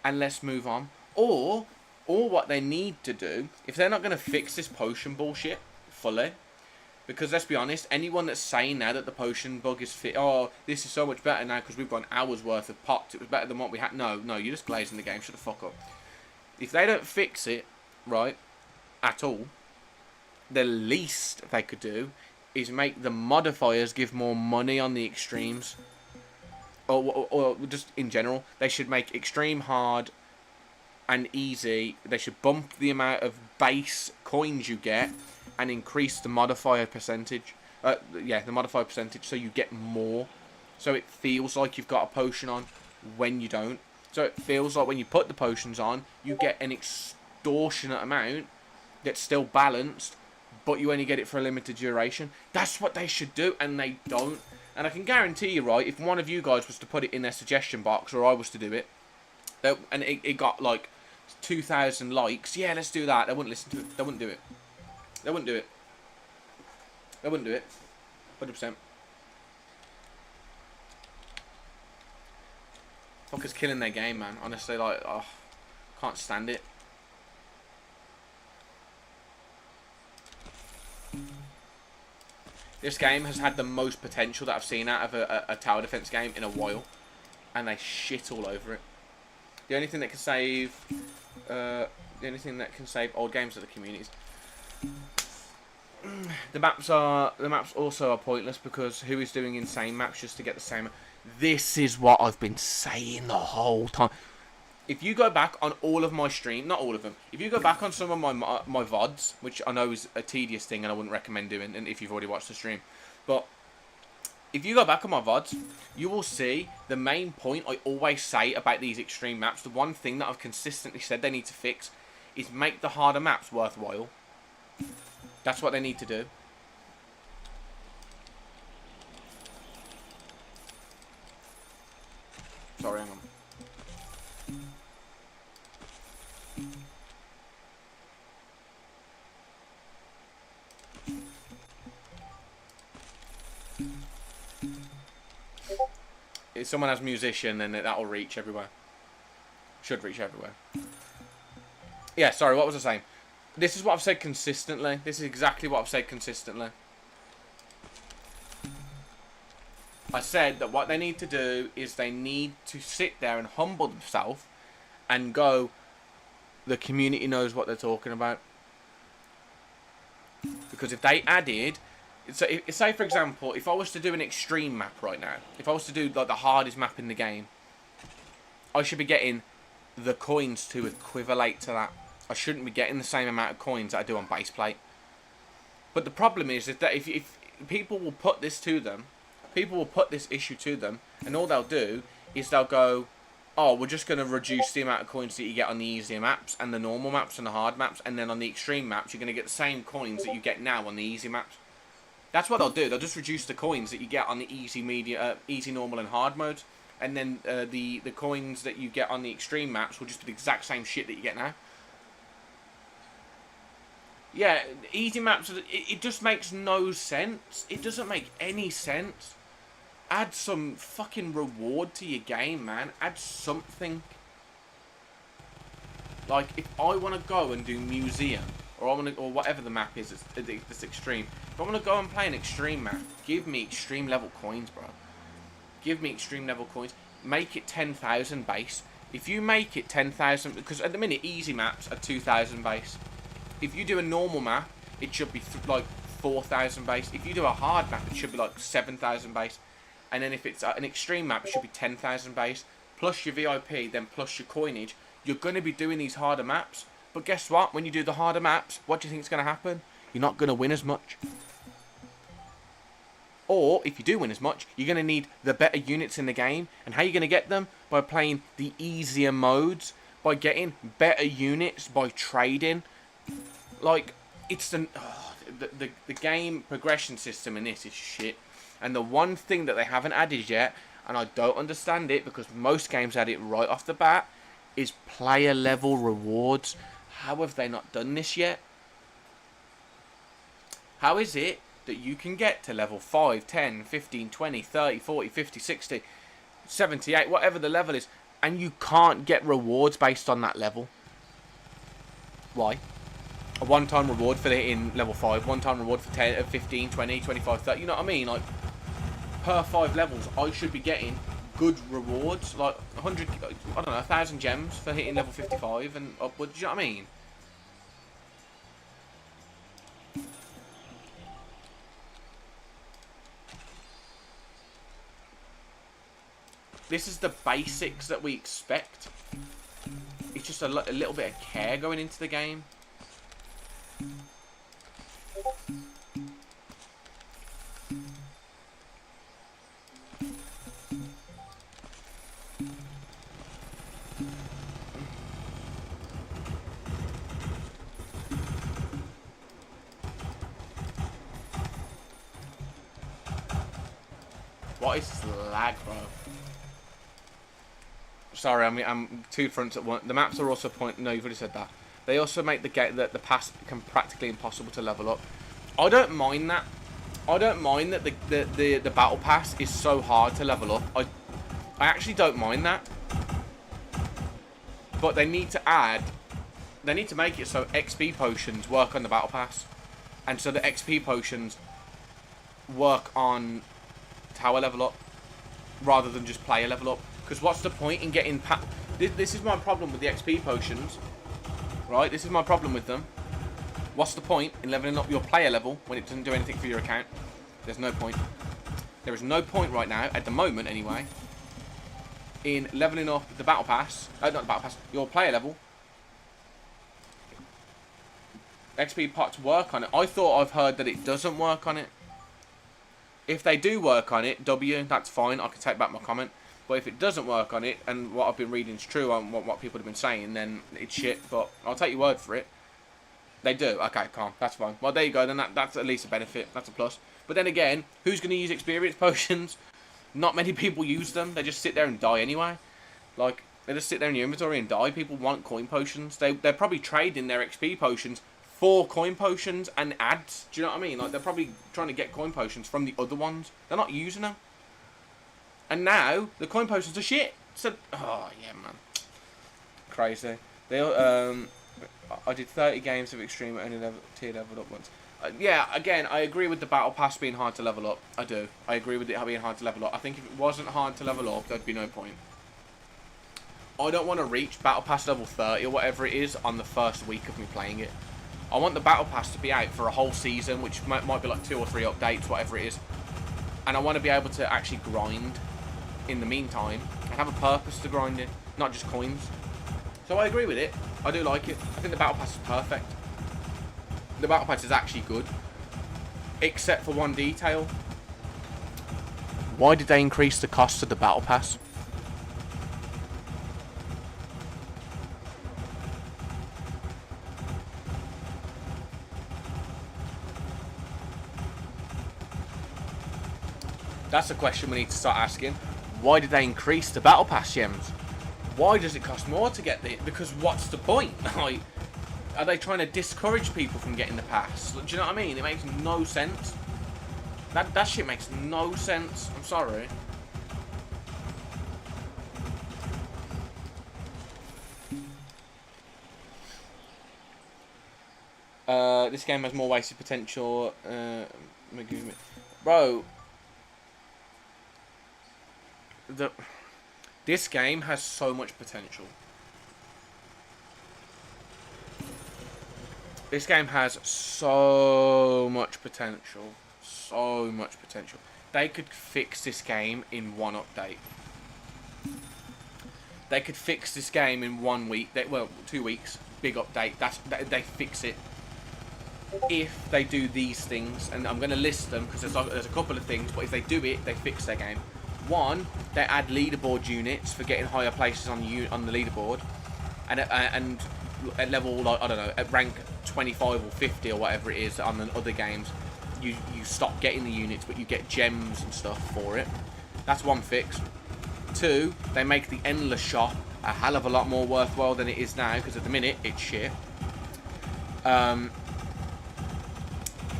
A: And let's move on. Or what they need to do, if they're not going to fix this potion bullshit fully, because let's be honest, anyone that's saying now that the potion bug is oh, this is so much better now because we've got an hour's worth of pots, it was better than what we had. No, you're just glazing the game. Shut the fuck up. If they don't fix it, right, at all, the least they could do is make the modifiers give more money on the extremes. Or just in general, they should make extreme hard and easy. They should bump the amount of base coins you get and increase the modifier percentage. The modifier percentage, so you get more. So it feels like you've got a potion on when you don't. So it feels like when you put the potions on, you get an extortionate amount that's still balanced, but you only get it for a limited duration. That's what they should do, and they don't. And I can guarantee you, right, if one of you guys was to put it in their suggestion box, or I was to do it, and it got like 2,000 likes, yeah, let's do that. They wouldn't listen to it. They wouldn't do it. They wouldn't do it. They wouldn't do it. 100%. Fuckers killing their game, man. Honestly, like, oh, Can't stand it. This game has had the most potential that I've seen out of a tower defense game in a while, and they shit all over it. The only thing that can save, old games are the communities. The maps also are pointless because who is doing insane maps just to get the same? This is what I've been saying the whole time. If you go back on all of my stream, not all of them, if you go back on some of my VODs, which I know is a tedious thing and I wouldn't recommend doing, and if you've already watched the stream, but if you go back on my VODs, you will see the main point I always say about these extreme maps, the one thing that I've consistently said they need to fix, is make the harder maps worthwhile. That's what they need to do. Sorry, hang on. If someone has musician, then that'll reach everywhere. Should reach everywhere. Yeah, sorry, what was I saying? This is what I've said consistently. This is exactly what I've said consistently. I said that what they need to do is they need to sit there and humble themselves and go, the community knows what they're talking about. Because if they added... So, say for example, if I was to do an extreme map right now, if I was to do like the hardest map in the game, I should be getting the coins to equivalent to that. I shouldn't be getting the same amount of coins that I do on base plate. But the problem is that if people will put this to them, people will put this issue to them, and all they'll do is they'll go, oh, we're just going to reduce the amount of coins that you get on the easier maps and the normal maps and the hard maps, and then on the extreme maps you're going to get the same coins that you get now on the easy maps. That's what they'll do. They'll just reduce the coins that you get on the easy, easy, normal, and hard modes, and then the coins that you get on the extreme maps will just be the exact same shit that you get now. Yeah, easy maps. It just makes no sense. It doesn't make any sense. Add some fucking reward to your game, man. Add something. Like if I want to go and do museum. Or whatever the map is, it's extreme. If I want to go and play an extreme map, give me extreme level coins, bro. Give me extreme level coins. Make it 10,000 base. If you make it 10,000, because at the minute easy maps are 2,000 base. If you do a normal map, it should be like 4,000 base. If you do a hard map, it should be like 7,000 base. And then if it's an extreme map, it should be 10,000 base. Plus your VIP, then plus your coinage. You're going to be doing these harder maps. But guess what? When you do the harder maps, what do you think is going to happen? You're not going to win as much. Or, if you do win as much, you're going to need the better units in the game. And how are you going to get them? By playing the easier modes. By getting better units. By trading. Like, it's the game progression system in this is shit. And the one thing that they haven't added yet, and I don't understand it, because most games add it right off the bat, is player level rewards. How have they not done this yet? How is it that you can get to level 5, 10, 15, 20, 30, 40, 50, 60, 78, whatever the level is, and you can't get rewards based on that level? Why? A one-time reward for hitting level 5, one-time reward for 10, 15, 20, 25, 30, you know what I mean? Like, per 5 levels, I should be getting good rewards, like 100, I don't know, 1,000 gems for hitting level 55 and upwards, do you know what I mean? This is the basics that we expect. It's just a little bit of care going into the game. What is this lag, bro? Sorry, I'm two fronts at once. The maps are also no, you've already said that. They also make the pass practically impossible to level up. I don't mind that. I don't mind that the battle pass is so hard to level up. I actually don't mind that. But they need to make it so XP potions work on the battle pass, and so the XP potions work on tower level up rather than just player level up. Because what's the point in getting this is my problem with the XP potions, right? This is my problem with them. What's the point in leveling up your player level when it doesn't do anything for your account? There's no point. There is no point right now, at the moment anyway, in leveling up the battle pass, not the battle pass, your player level. XP pots work on it. I thought I've heard that it doesn't work on it. If they do work on it, that's fine. I can take back my comment. But if it doesn't work on it, and what I've been reading is true on what people have been saying, then it's shit. But I'll take your word for it. They do. Okay, calm. That's fine. Well, there you go. Then that's at least a benefit. That's a plus. But then again, who's going to use experience potions? Not many people use them. They just sit there and die anyway. Like, they just sit there in your inventory and die. People want coin potions. They're probably trading their XP potions for coin potions and ads. Do you know what I mean? Like, they're probably trying to get coin potions from the other ones. They're not using them. And now, the coin potions are shit. So, oh, yeah, man. Crazy. They, I did 30 games of Extreme, only tier leveled up once. Yeah, again, I agree with the Battle Pass being hard to level up. I do. I agree with it being hard to level up. I think if it wasn't hard to level up, there'd be no point. I don't want to reach Battle Pass level 30 or whatever it is on the first week of me playing it. I want the Battle Pass to be out for a whole season, which might be like 2 or 3 updates, whatever it is. And I want to be able to actually grind in the meantime and have a purpose to grinding, not just coins. So I agree with it. I do like it. I think the Battle Pass is perfect. The Battle Pass is actually good, except for one detail. Why did they increase the cost of the Battle Pass? That's a question we need to start asking. Why did they increase the Battle Pass gems? Why does it cost more to get the... Because what's the point? Like, are they trying to discourage people from getting the pass? Do you know what I mean? It makes no sense. That shit makes no sense. I'm sorry. This game has more wasted potential. Bro. This game has so much potential. This game has so much potential. So much potential. They could fix this game in one update. They could fix this game in 1 week. Well, 2 weeks. Big update. They fix it. If they do these things, and I'm going to list them because there's a couple of things, but if they do it, they fix their game. 1, they add leaderboard units for getting higher places on the leaderboard, and at level, like, I don't know, at rank 25 or 50 or whatever it is on the other games, you stop getting the units, but you get gems and stuff for it. That's one fix. 2, they make the endless shop a hell of a lot more worthwhile than it is now, because at the minute it's shit.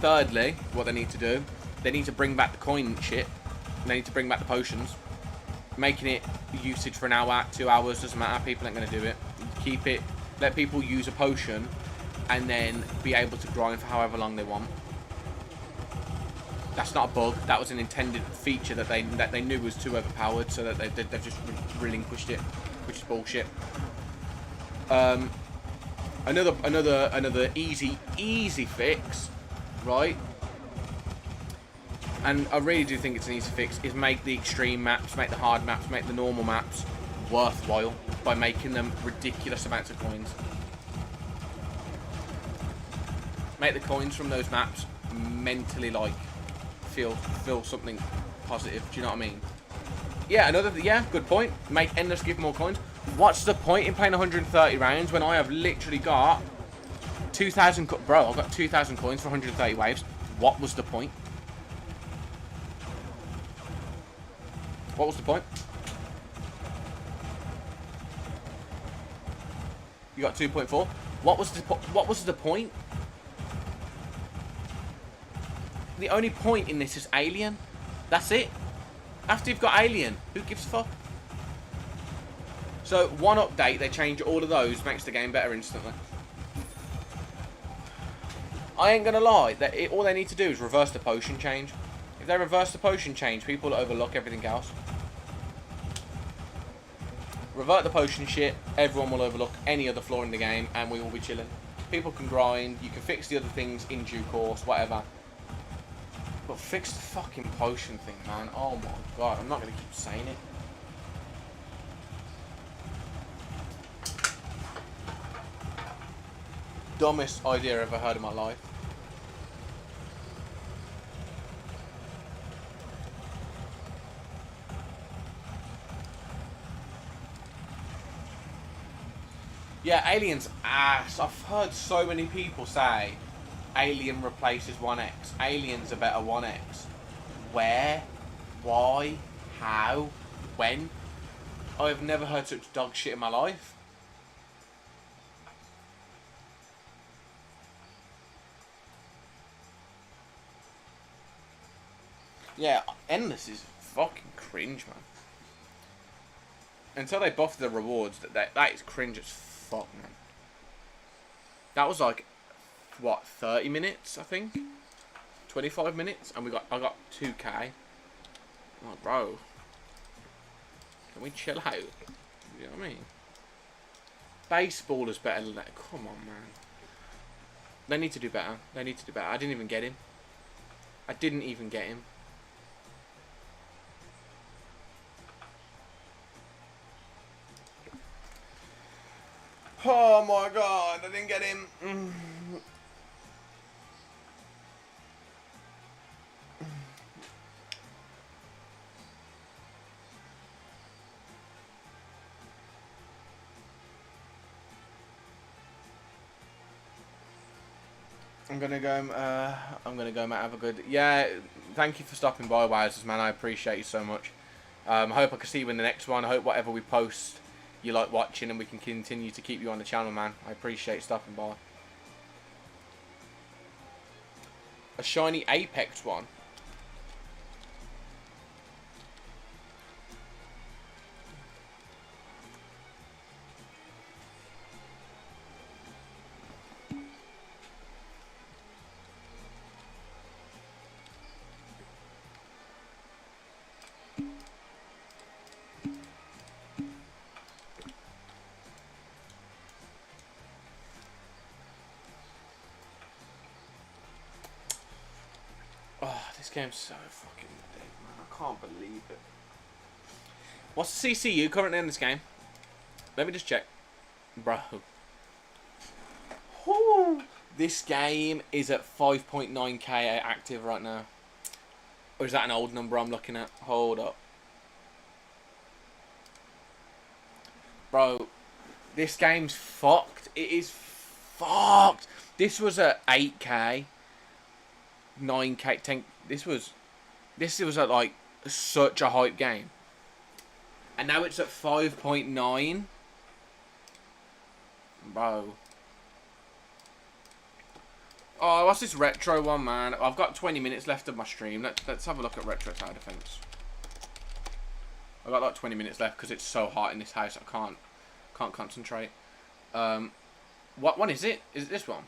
A: Thirdly, what they need to do, they need to bring back the coin shit. They need to bring back the potions. Making it usage for an hour, 2 hours, doesn't matter. People ain't going to do it. Keep it. Let people use a potion and then be able to grind for however long they want. That's not a bug. That was an intended feature that they knew was too overpowered, so that they've just relinquished it, which is bullshit. Another easy fix, right? And I really do think it's an easy fix, is make the extreme maps, make the hard maps, make the normal maps worthwhile by making them ridiculous amounts of coins. Make the coins from those maps mentally, like, feel something positive. Do you know what I mean? Yeah, good point. Make endless give more coins. What's the point in playing 130 rounds when I have literally got 2,000... Bro, I've got 2,000 coins for 130 waves. What was the point? What was the point? You got 2.4. What was the point? The only point in this is alien. That's it. After you've got alien, who gives a fuck? So one update, they change all of those, makes the game better instantly. I ain't gonna lie, all they need to do is reverse the potion change. If they reverse the potion change, people will overlook everything else. Revert the potion shit, everyone will overlook any other flaw in the game, and we will be chilling. People can grind, you can fix the other things in due course, whatever. But fix the fucking potion thing, man. Oh my god, I'm not gonna keep saying it. Dumbest idea I've ever heard in my life. Yeah, Alien's ass. I've heard so many people say Alien replaces 1X. Alien's a better 1X. Where? Why? How? When? I've never heard such dog shit in my life. Yeah, Endless is fucking cringe, man. Until they buff the rewards, that is cringe as fuck, man. That was like, what, 30 minutes, I think? 25 minutes, and I got 2k. Oh, bro. Can we chill out? You know what I mean? Baseball is better than that. Come on, man. They need to do better. They need to do better. I didn't even get him. I didn't even get him. Oh my god, I didn't get him. I'm gonna go, mate. Have a good. Yeah, thank you for stopping by, Wowzers, man. I appreciate you so much. I hope I can see you in the next one. I hope whatever we post, you like watching, and we can continue to keep you on the channel, man. I appreciate stopping by. A shiny Apex one. Oh, this game's so fucking dead, man. I can't believe it. What's the CCU currently in this game? Let me just check. Bro. Ooh, this game is at 5.9k active right now. Or is that an old number I'm looking at? Hold up. Bro, this game's fucked. It is fucked. This was at 8k. 9k, 10. This was at like such a hype game, and now it's at 5.9, bro. Oh, what's this retro one, man? I've got 20 minutes left of my stream. Let's have a look at retro tower defense. I've got like 20 minutes left because it's so hot in this house. I can't concentrate. What one is it? Is it this one?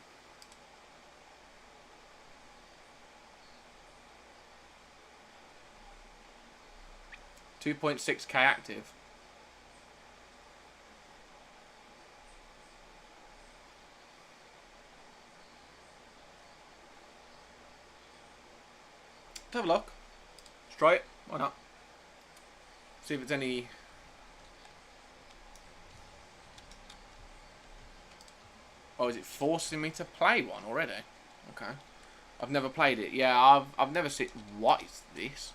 A: 2.6k active. Let's have a look. Let's try it. Why not? See if it's any. Oh, is it forcing me to play one already? Okay. I've never played it. Yeah, I've never seen. What is this?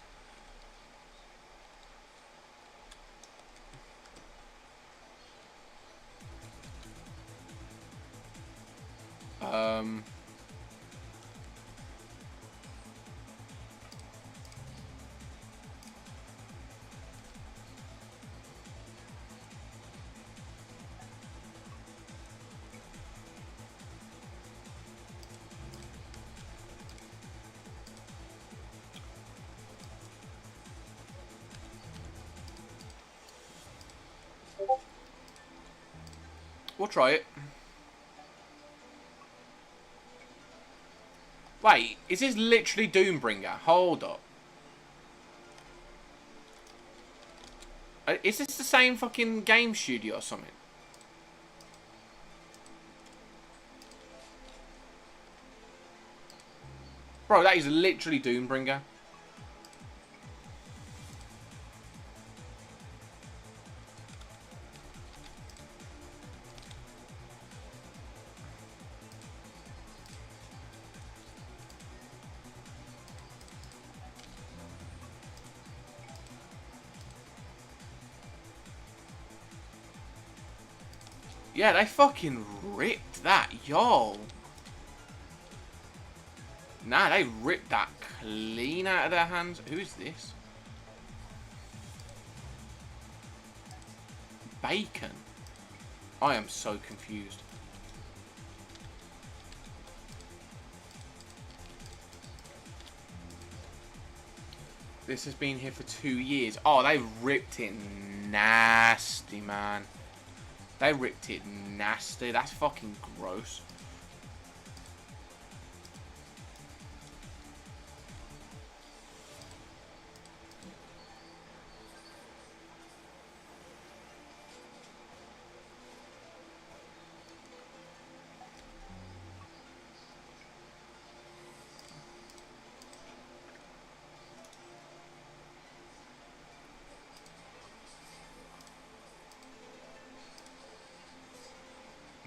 A: We'll try it. Wait, is this literally Doombringer? Hold up. Is this the same fucking game studio or something? Bro, that is literally Doombringer. Yeah, they fucking ripped that, yo. Nah, they ripped that clean out of their hands. Who is this? Bacon. I am so confused. This has been here for 2 years. Oh, they ripped it nasty, man. They ripped it nasty. That's fucking gross.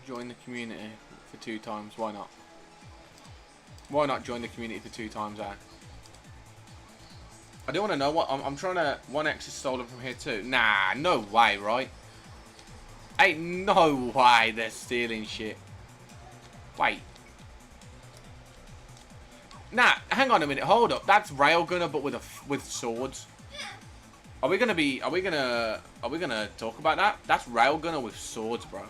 A: Join the community for 2 times. Why not? Why not join the community for 2 times, eh? I do want to know what... I'm trying to... 1x is stolen from here too. Nah, no way, right? Ain't no way they're stealing shit. Wait. Nah, hang on a minute. Hold up. That's Railgunner, but with swords. Are we gonna talk about that? That's Railgunner with swords, bro.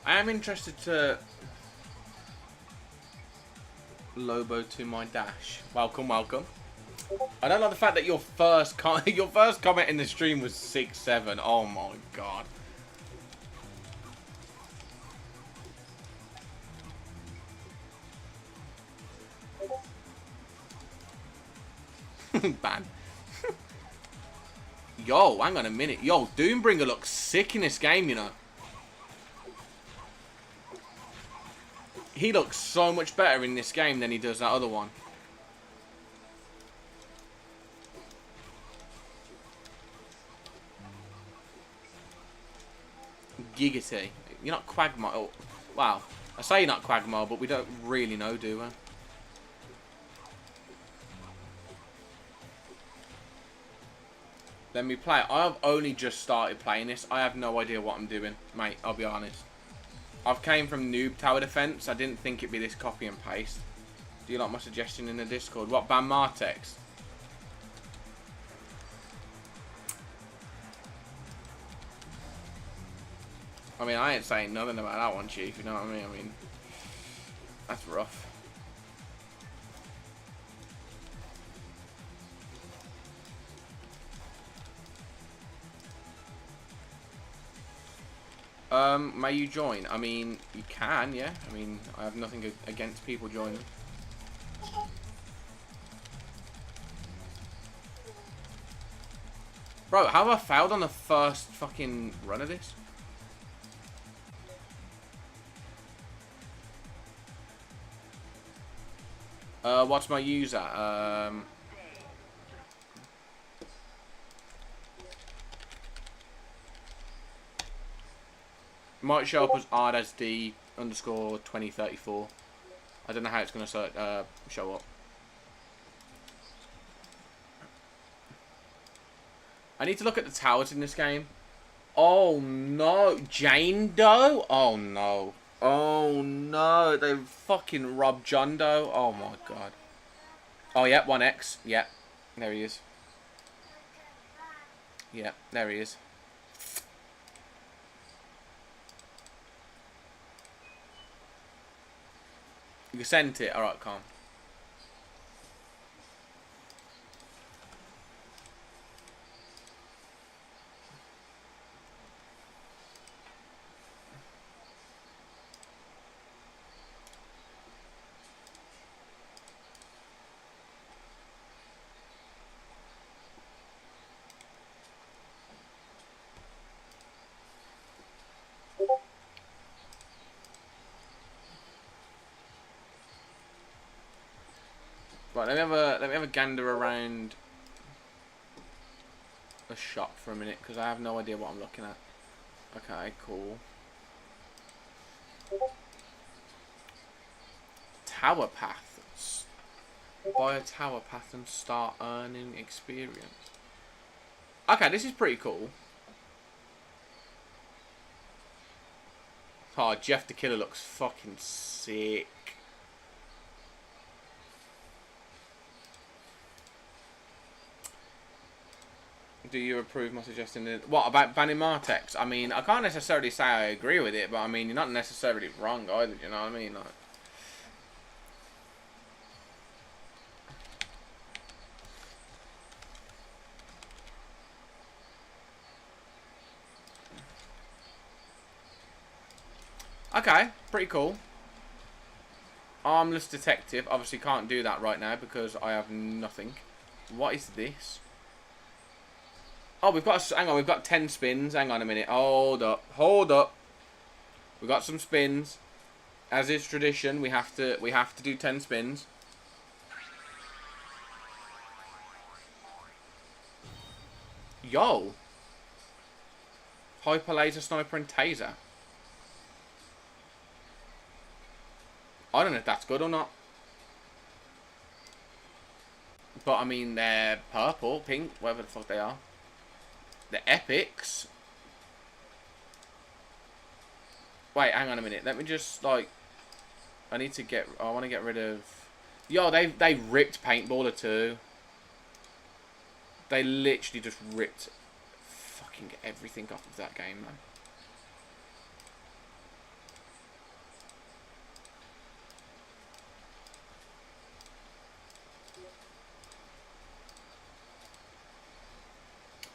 A: I am interested to Lobo to my dash. Welcome, welcome. I don't like the fact that your first comment in the stream was 6-7. Oh my god. Ban. Yo, hang on a minute. Yo, Doombringer looks sick in this game, you know. He looks so much better in this game than he does that other one. Giggity. You're not Quagmire. Oh, wow. I say you're not Quagmire, but we don't really know, do we? Let me play. I've only just started playing this. I have no idea what I'm doing, mate. I'll be honest. I've came from Noob Tower Defense. I didn't think it'd be this copy and paste. Do you like my suggestion in the Discord? What, ban Martex? I mean, I ain't saying nothing about that one, Chief. You know what I mean? I mean, that's rough. May you join? I mean, you can, yeah. I mean, I have nothing against people joining. Bro, how have I failed on the first fucking run of this? What's my user? Might show up as RSD underscore 2034. I don't know how it's going to show up. I need to look at the towers in this game. Oh no, Jane Doe? Oh no. Oh no, they fucking robbed John Doe. Oh my god. Oh yep, 1x. Yep. There he is. Yep, there he is. You sent it? Alright, calm. Right, let me have a gander around the shop for a minute because I have no idea what I'm looking at. Okay, cool. Tower paths. Buy a tower path and start earning experience. Okay, this is pretty cool. Oh, Jeff the Killer looks fucking sick. Do you approve my suggestion? What about banning Martex? I mean, I can't necessarily say I agree with it, but I mean, you're not necessarily wrong either. You know what I mean? Like, okay, pretty cool. Armless detective. Obviously, can't do that right now because I have nothing. What is this? Oh, we've got. Hang on, we've got 10 spins. Hang on a minute. Hold up. Hold up. We've got some spins. As is tradition, we have to do 10 spins. Yo. Hyper laser sniper and taser. I don't know if that's good or not. But I mean, they're purple, pink, whatever the fuck they are. The epics. Wait, hang on a minute. Let me just like. I need to get. I want to get rid of. Yo, they ripped Paintballer too. They literally just ripped fucking everything off of that game, man.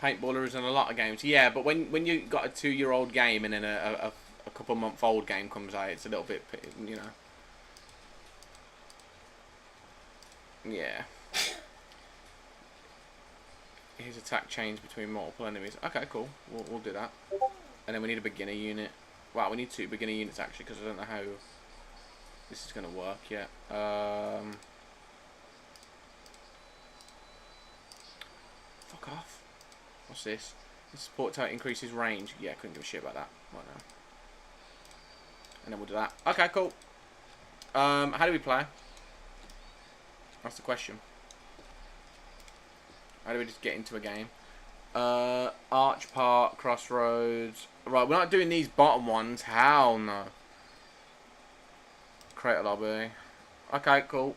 A: Paintballer is in a lot of games. Yeah, but when you got a 2-year-old game and then a couple-month-old game comes out, it's a little bit, you know. Yeah. His attack change between multiple enemies. Okay, cool. We'll do that. And then we need a beginner unit. Wow, we need 2 beginner units actually because I don't know how this is going to work yet. Fuck off. What's this? This support type increases range. Yeah, couldn't give a shit about that right now. And then we'll do that. Okay, cool. How do we play? That's the question. How do we just get into a game? Arch Park, Crossroads. Right, we're not doing these bottom ones. Hell no. Create a lobby. Okay, cool.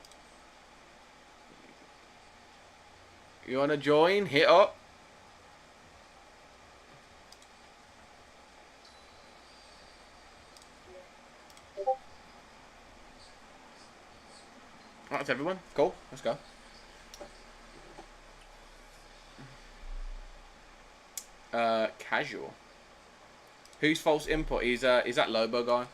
A: You wanna join? Hit up. That's everyone. Cool. Let's go. Casual. Who's false input? Is that Lobo guy?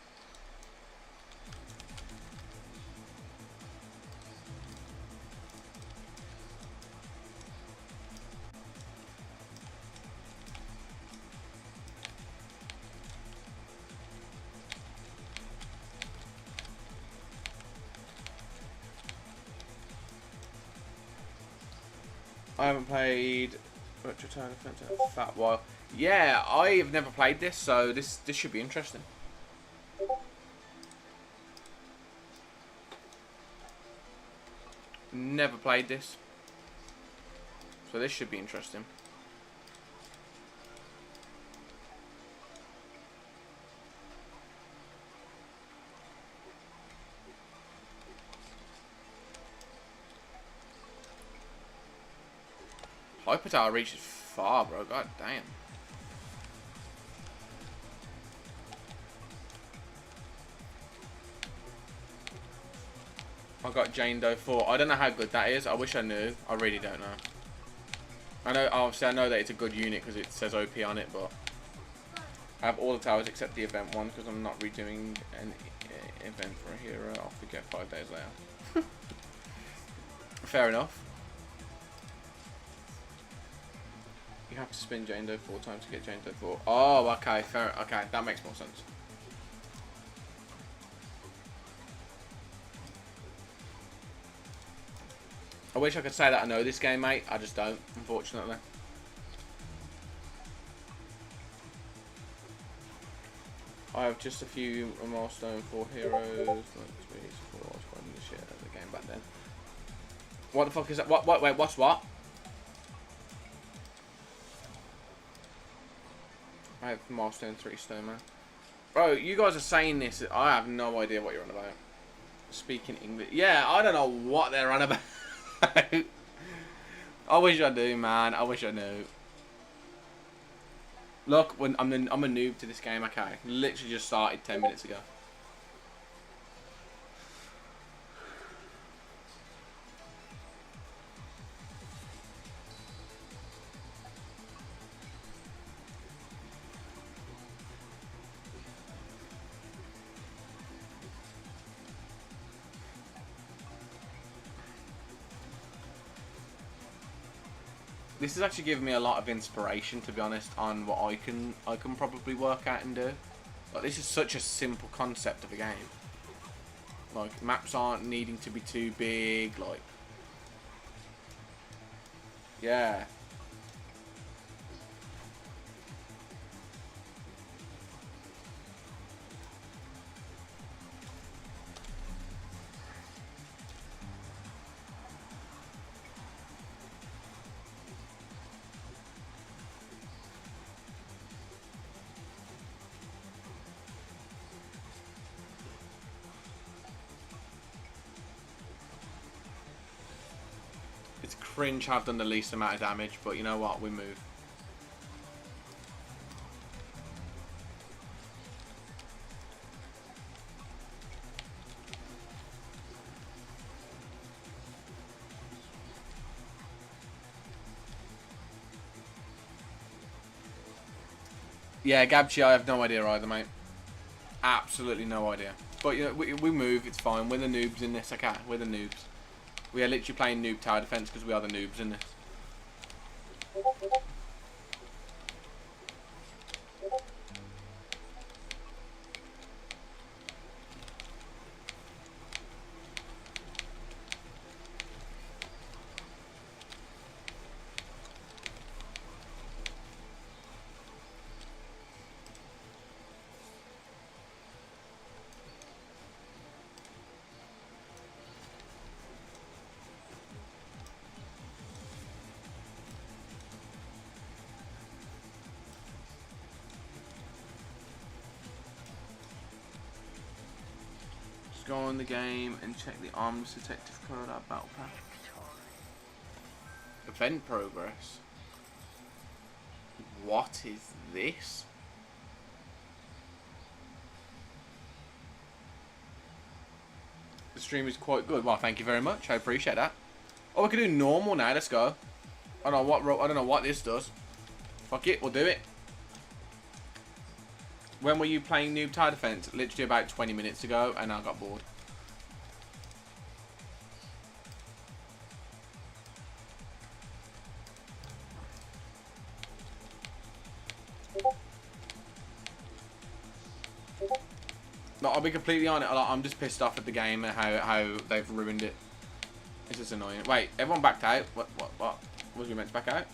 A: I haven't played Retro Tower Defense in a fat while. Yeah, I've never played this, so this should be interesting. Never played this, so this should be interesting. Hyper Tower reaches far, bro. God damn. I got Jane Doe 4. I don't know how good that is. I wish I knew. I really don't know. I know, obviously, I know that it's a good unit because it says OP on it, but I have all the towers except the event one because I'm not redoing an event for a hero. I'll forget 5 days later. Fair enough. You have to spin Jane Doe 4 times to get Jane Doe 4. Oh, okay, fair. Okay, that makes more sense. I wish I could say that I know this game, mate. I just don't, unfortunately. I have just a few milestone for heroes. Like 3, 4. I was playing the shit out of the game back then. What the fuck is that? What? Wait, what's what? I have milestone 3 stone, man. Bro, you guys are saying this. I have no idea what you're on about. Speaking English. Yeah, I don't know what they're on about. I wish I do, man. I wish I knew. Look, when I'm a noob to this game. Okay, literally just started 10 minutes ago. This is actually giving me a lot of inspiration, to be honest, on what I can probably work out and do. Like, this is such a simple concept of a game. Like, maps aren't needing to be too big. Like, yeah. It's cringe have done the least amount of damage, but you know what? We move. Yeah, Gabchi, I have no idea either, mate. Absolutely no idea. But you know, we move, it's fine. We're the noobs in this, okay? We're the noobs. We are literally playing noob tower defense because we are the noobs in this. Go on the game and check the arms detective code out battle pass. Event progress. What is this? The stream is quite good. Well, thank you very much. I appreciate that. Oh, we can do normal now. Let's go. I don't know what this does. Fuck it, we'll do it. When were you playing Noob Tower Defense? Literally about 20 minutes ago, and I got bored. No, I'll be completely honest. I'm just pissed off at the game and how they've ruined it. It's just annoying. Wait, everyone backed out? What? Was we meant to back out?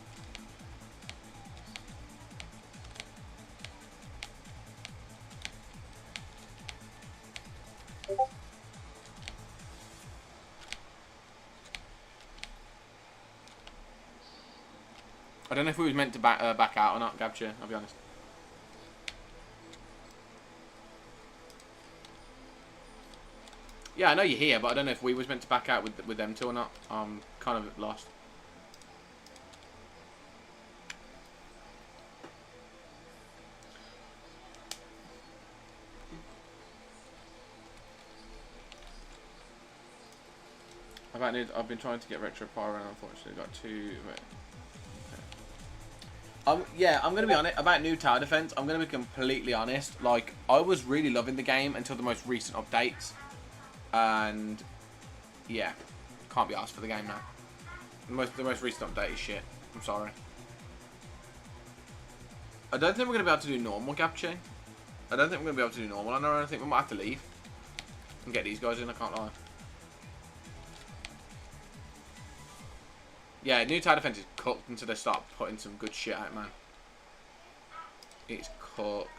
A: I don't know if we was meant to back out or not, Gabcha, I'll be honest. Yeah, I know you're here, but I don't know if we was meant to back out with them two or not. I'm kind of lost. I've been trying to get retro pyro and unfortunately got two. Yeah, I'm gonna be honest about new tower defense. I'm gonna be completely honest. Like, I was really loving the game until the most recent updates, and yeah, can't be asked for the game now. The most recent update is shit. I'm sorry. I don't think we're gonna be able to do normal gap chain. I don't think we're gonna be able to do normal. I don't think we might have to leave and get these guys in. I can't lie. Yeah, new tower defense is cooked until they start putting some good shit out, man. It's cooked.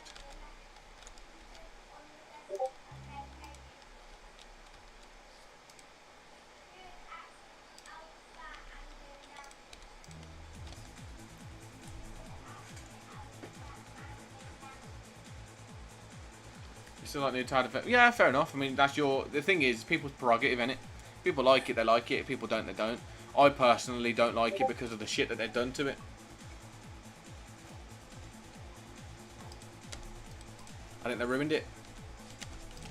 A: You still like new tower defense? Yeah, fair enough. I mean, that's your... The thing is, people's prerogative, innit? People like it, they like it. If people don't, they don't. I personally don't like it because of the shit that they've done to it. I think they ruined it.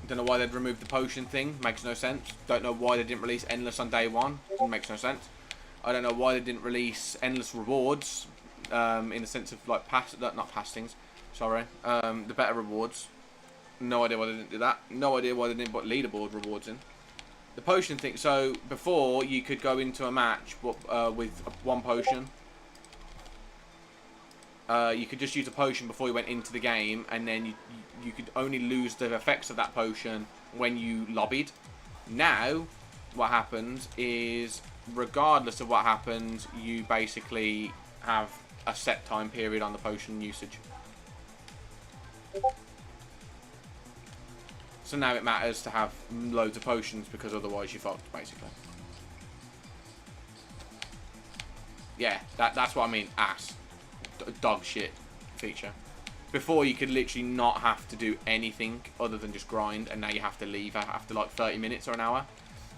A: Don't know why they'd removed the potion thing. Makes no sense. Don't know why they didn't release Endless on day one. Makes no sense. I don't know why they didn't release Endless rewards. In the sense of, like, not pastings. Sorry. The better rewards. No idea why they didn't do that. No idea why they didn't put leaderboard rewards in. The potion thing. So before you could go into a match with one potion. You could just use a potion before you went into the game, and then you could only lose the effects of that potion when you lobbied. Now, what happens is, regardless of what happens, you basically have a set time period on the potion usage. So now it matters to have loads of potions, because otherwise you're fucked, basically. Yeah, that's what I mean, ass. Dog shit feature. Before, you could literally not have to do anything other than just grind, and now you have to leave after like 30 minutes or an hour.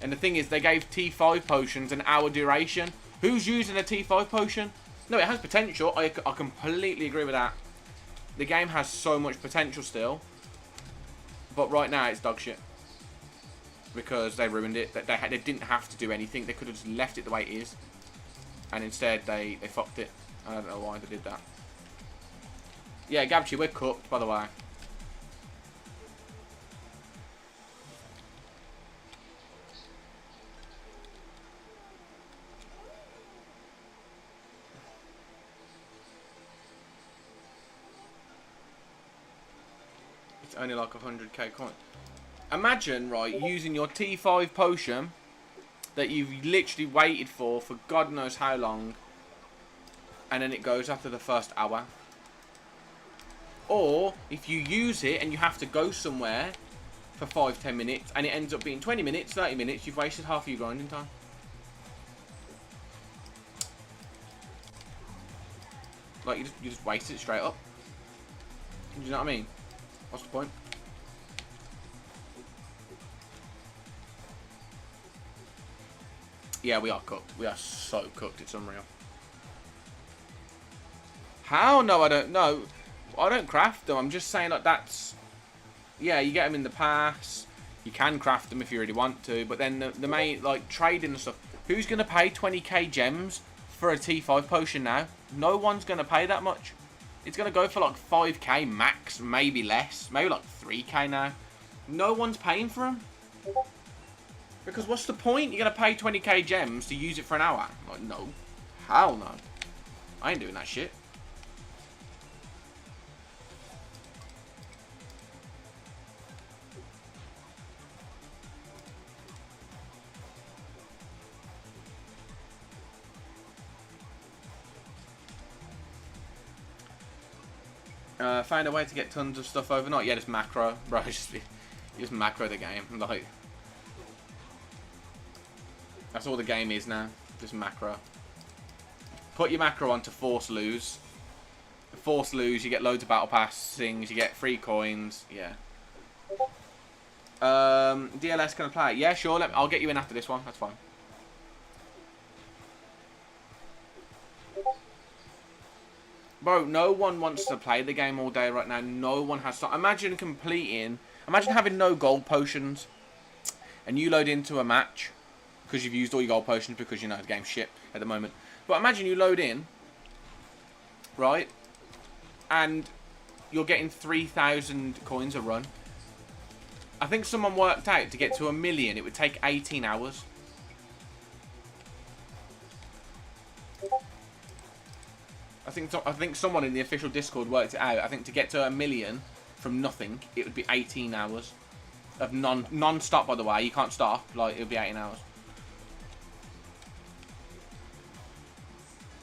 A: And the thing is, they gave T5 potions an hour duration. Who's using a T5 potion? No, it has potential. I completely agree with that. The game has so much potential still. But right now, it's dog shit. Because they ruined it. They didn't have to do anything. They could have just left it the way it is. And instead, they fucked it. I don't know why they did that. Yeah, Gabchi, we're cooked, by the way. It's only like 100k coin. Imagine, right, using your T5 potion that you've literally waited for God knows how long, and then it goes after the first hour. Or if you use it and you have to go somewhere for 5-10 minutes and it ends up being 20 minutes, 30 minutes, you've wasted half of your grinding time. Like, you just wasted it straight up. Do you know what I mean? What's the point? Yeah, we are cooked. We are so cooked. It's unreal. How? No, I don't know. I don't craft them. I'm just saying, like, that's... Yeah, you get them in the pass. You can craft them if you really want to. But then the main, like, trading and stuff. Who's going to pay 20k gems for a T5 potion now? No one's going to pay that much. It's going to go for, like, 5k max. Maybe less. Maybe, like, 3k now. No one's paying for them. Because what's the point? You're going to pay 20k gems to use it for an hour. Like, no. Hell no. I ain't doing that shit. Find a way to get tons of stuff overnight. Yeah, just macro. Bro, just macro the game. Like, that's all the game is now. Just macro. Put your macro on to force lose. Force lose, you get loads of battle pass things, you get free coins. Yeah. DLS, can I play? Yeah, sure. I'll get you in after this one. That's fine. Bro, no one wants to play the game all day right now. No one has to. Imagine completing... Imagine having no gold potions. And you load into a match. because you've used all your gold potions because, you know, the game's shit at the moment. But imagine you load in, right, and you're getting 3,000 coins a run. I think someone worked out to get to 1 million, it would take 18 hours. I think someone in the official Discord worked it out. I think to get to 1 million from nothing, it would be 18 hours of non-stop. By the way, you can't stop. Like, it would be 18 hours.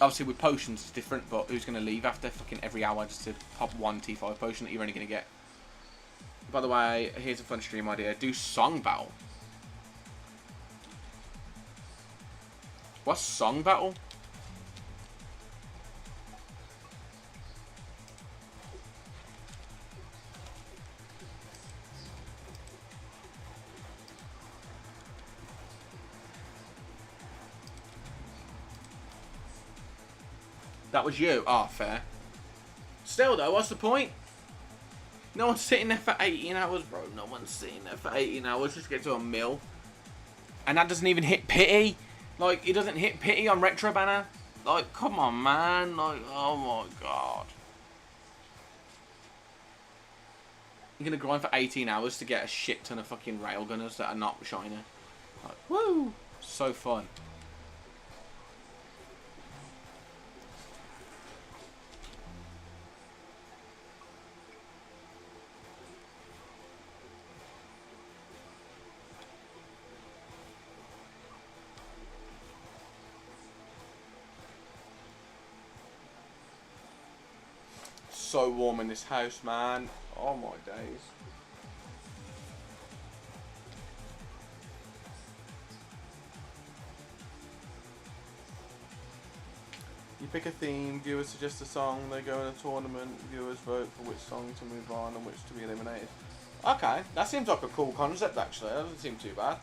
A: Obviously, with potions, it's different. But who's going to leave after fucking every hour just to pop one T5 potion that you're only going to get? By the way, here's a fun stream idea: do song battle. What's song battle? That was you. Ah, oh, fair. Still, though, what's the point? No one's sitting there for 18 hours, bro. No one's sitting there for 18 hours just to get to 1 mil. And that doesn't even hit pity. Like, it doesn't hit pity on Retro Banner. Like, come on, man. Like, oh my god. You're going to grind for 18 hours to get a shit ton of fucking railgunners that are not shiny. Like, woo! So fun. So warm in this house, man. Oh my days. You pick a theme, viewers suggest a song, they go in a tournament, viewers vote for which song to move on and which to be eliminated. Okay, that seems like a cool concept actually, that doesn't seem too bad.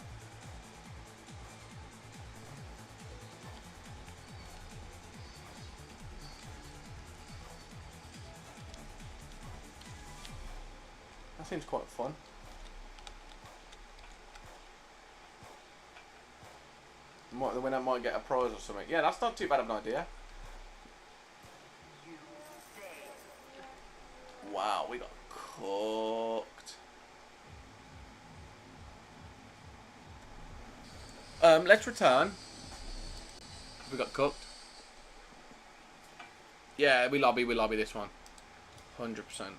A: That seems quite fun. The winner might get a prize or something. Yeah, that's not too bad of an idea. Wow, we got cooked. Let's return. We got cooked. Yeah, we lobby this one. 100%.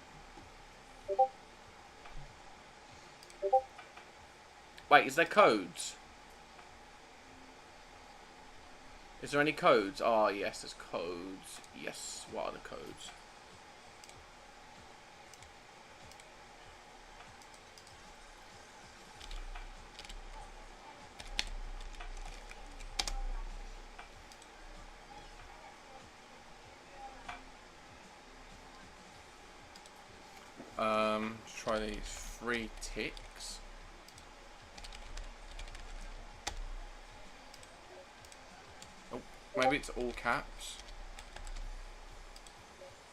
A: Wait, is there codes? Is there any codes? Oh, yes, there's codes. Yes, what are the codes? Let's try these 3 ticks. Oh, maybe it's all caps.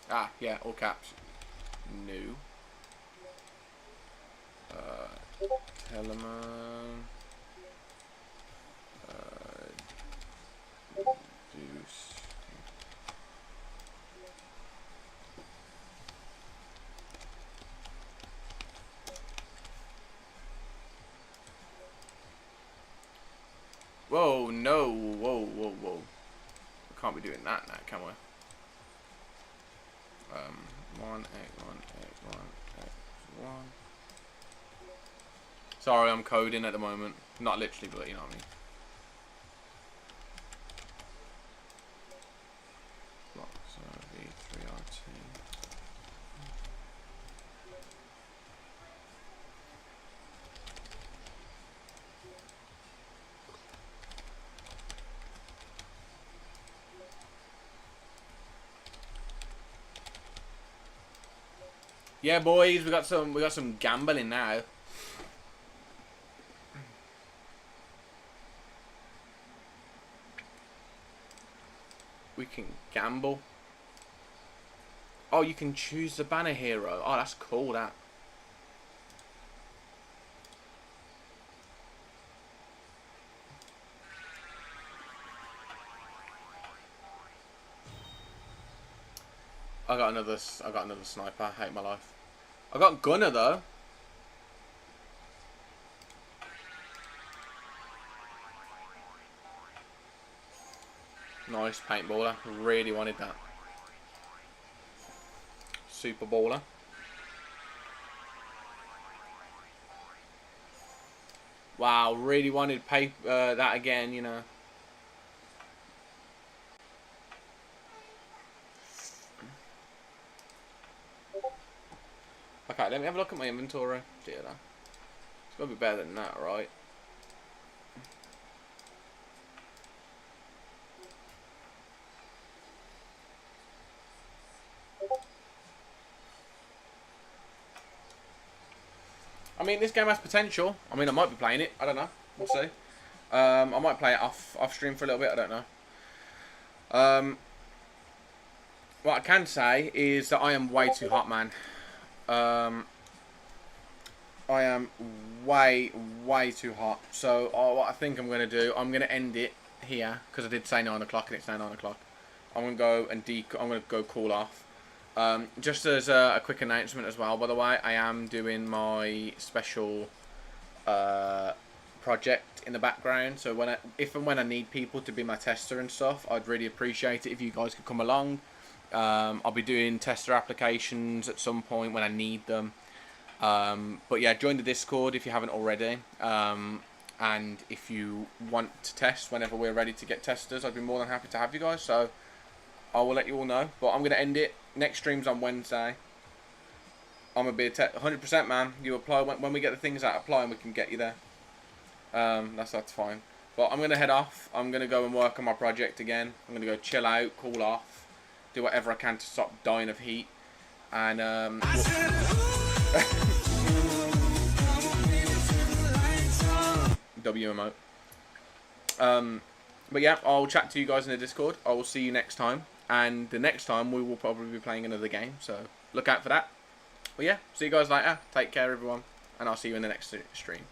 A: Ah, yeah, all caps. New. Telemann. Deuce. Whoa, no, whoa. We can't be doing that now, can we? 1818181. Sorry, I'm coding at the moment. Not literally, but you know what I mean. V3RT. Yeah, boys, we got some gambling now. We can gamble. Oh, you can choose the banner hero. Oh, that's cool, that. I got another sniper. I hate my life. I got gunner though. Nice paintballer. Really wanted that. Super baller. Wow, really wanted that again, you know. Okay, let me have a look at my inventory. Dear, it's got to be better than that, right? I mean, this game has potential. I mean, I might be playing it. I don't know. We'll see. I might play it off stream for a little bit. I don't know. What I can say is that I am way too hot, man. I am way too hot. So what I think I'm going to do, I'm going to end it here because I did say 9 o'clock and it's now 9 o'clock. I'm going to go and I'm going to go cool off. Just as a quick announcement as well, by the way, I am doing my special project in the background. So if and when I need people to be my tester and stuff, I'd really appreciate it if you guys could come along. I'll be doing tester applications at some point when I need them. But yeah, join the Discord if you haven't already. And if you want to test whenever we're ready to get testers, I'd be more than happy to have you guys. So I will let you all know. But I'm going to end it. Next stream's on Wednesday. I'm going to be 100%, man. You apply when we get the things out, apply and we can get you there. That's fine. But I'm going to head off. I'm going to go and work on my project again. I'm going to go chill out, cool off, do whatever I can to stop dying of heat. And WMO. But yeah, I'll chat to you guys in the Discord. I will see you next time. And the next time we will probably be playing another game. So look out for that. But yeah, see you guys later. Take care, everyone. And I'll see you in the next stream.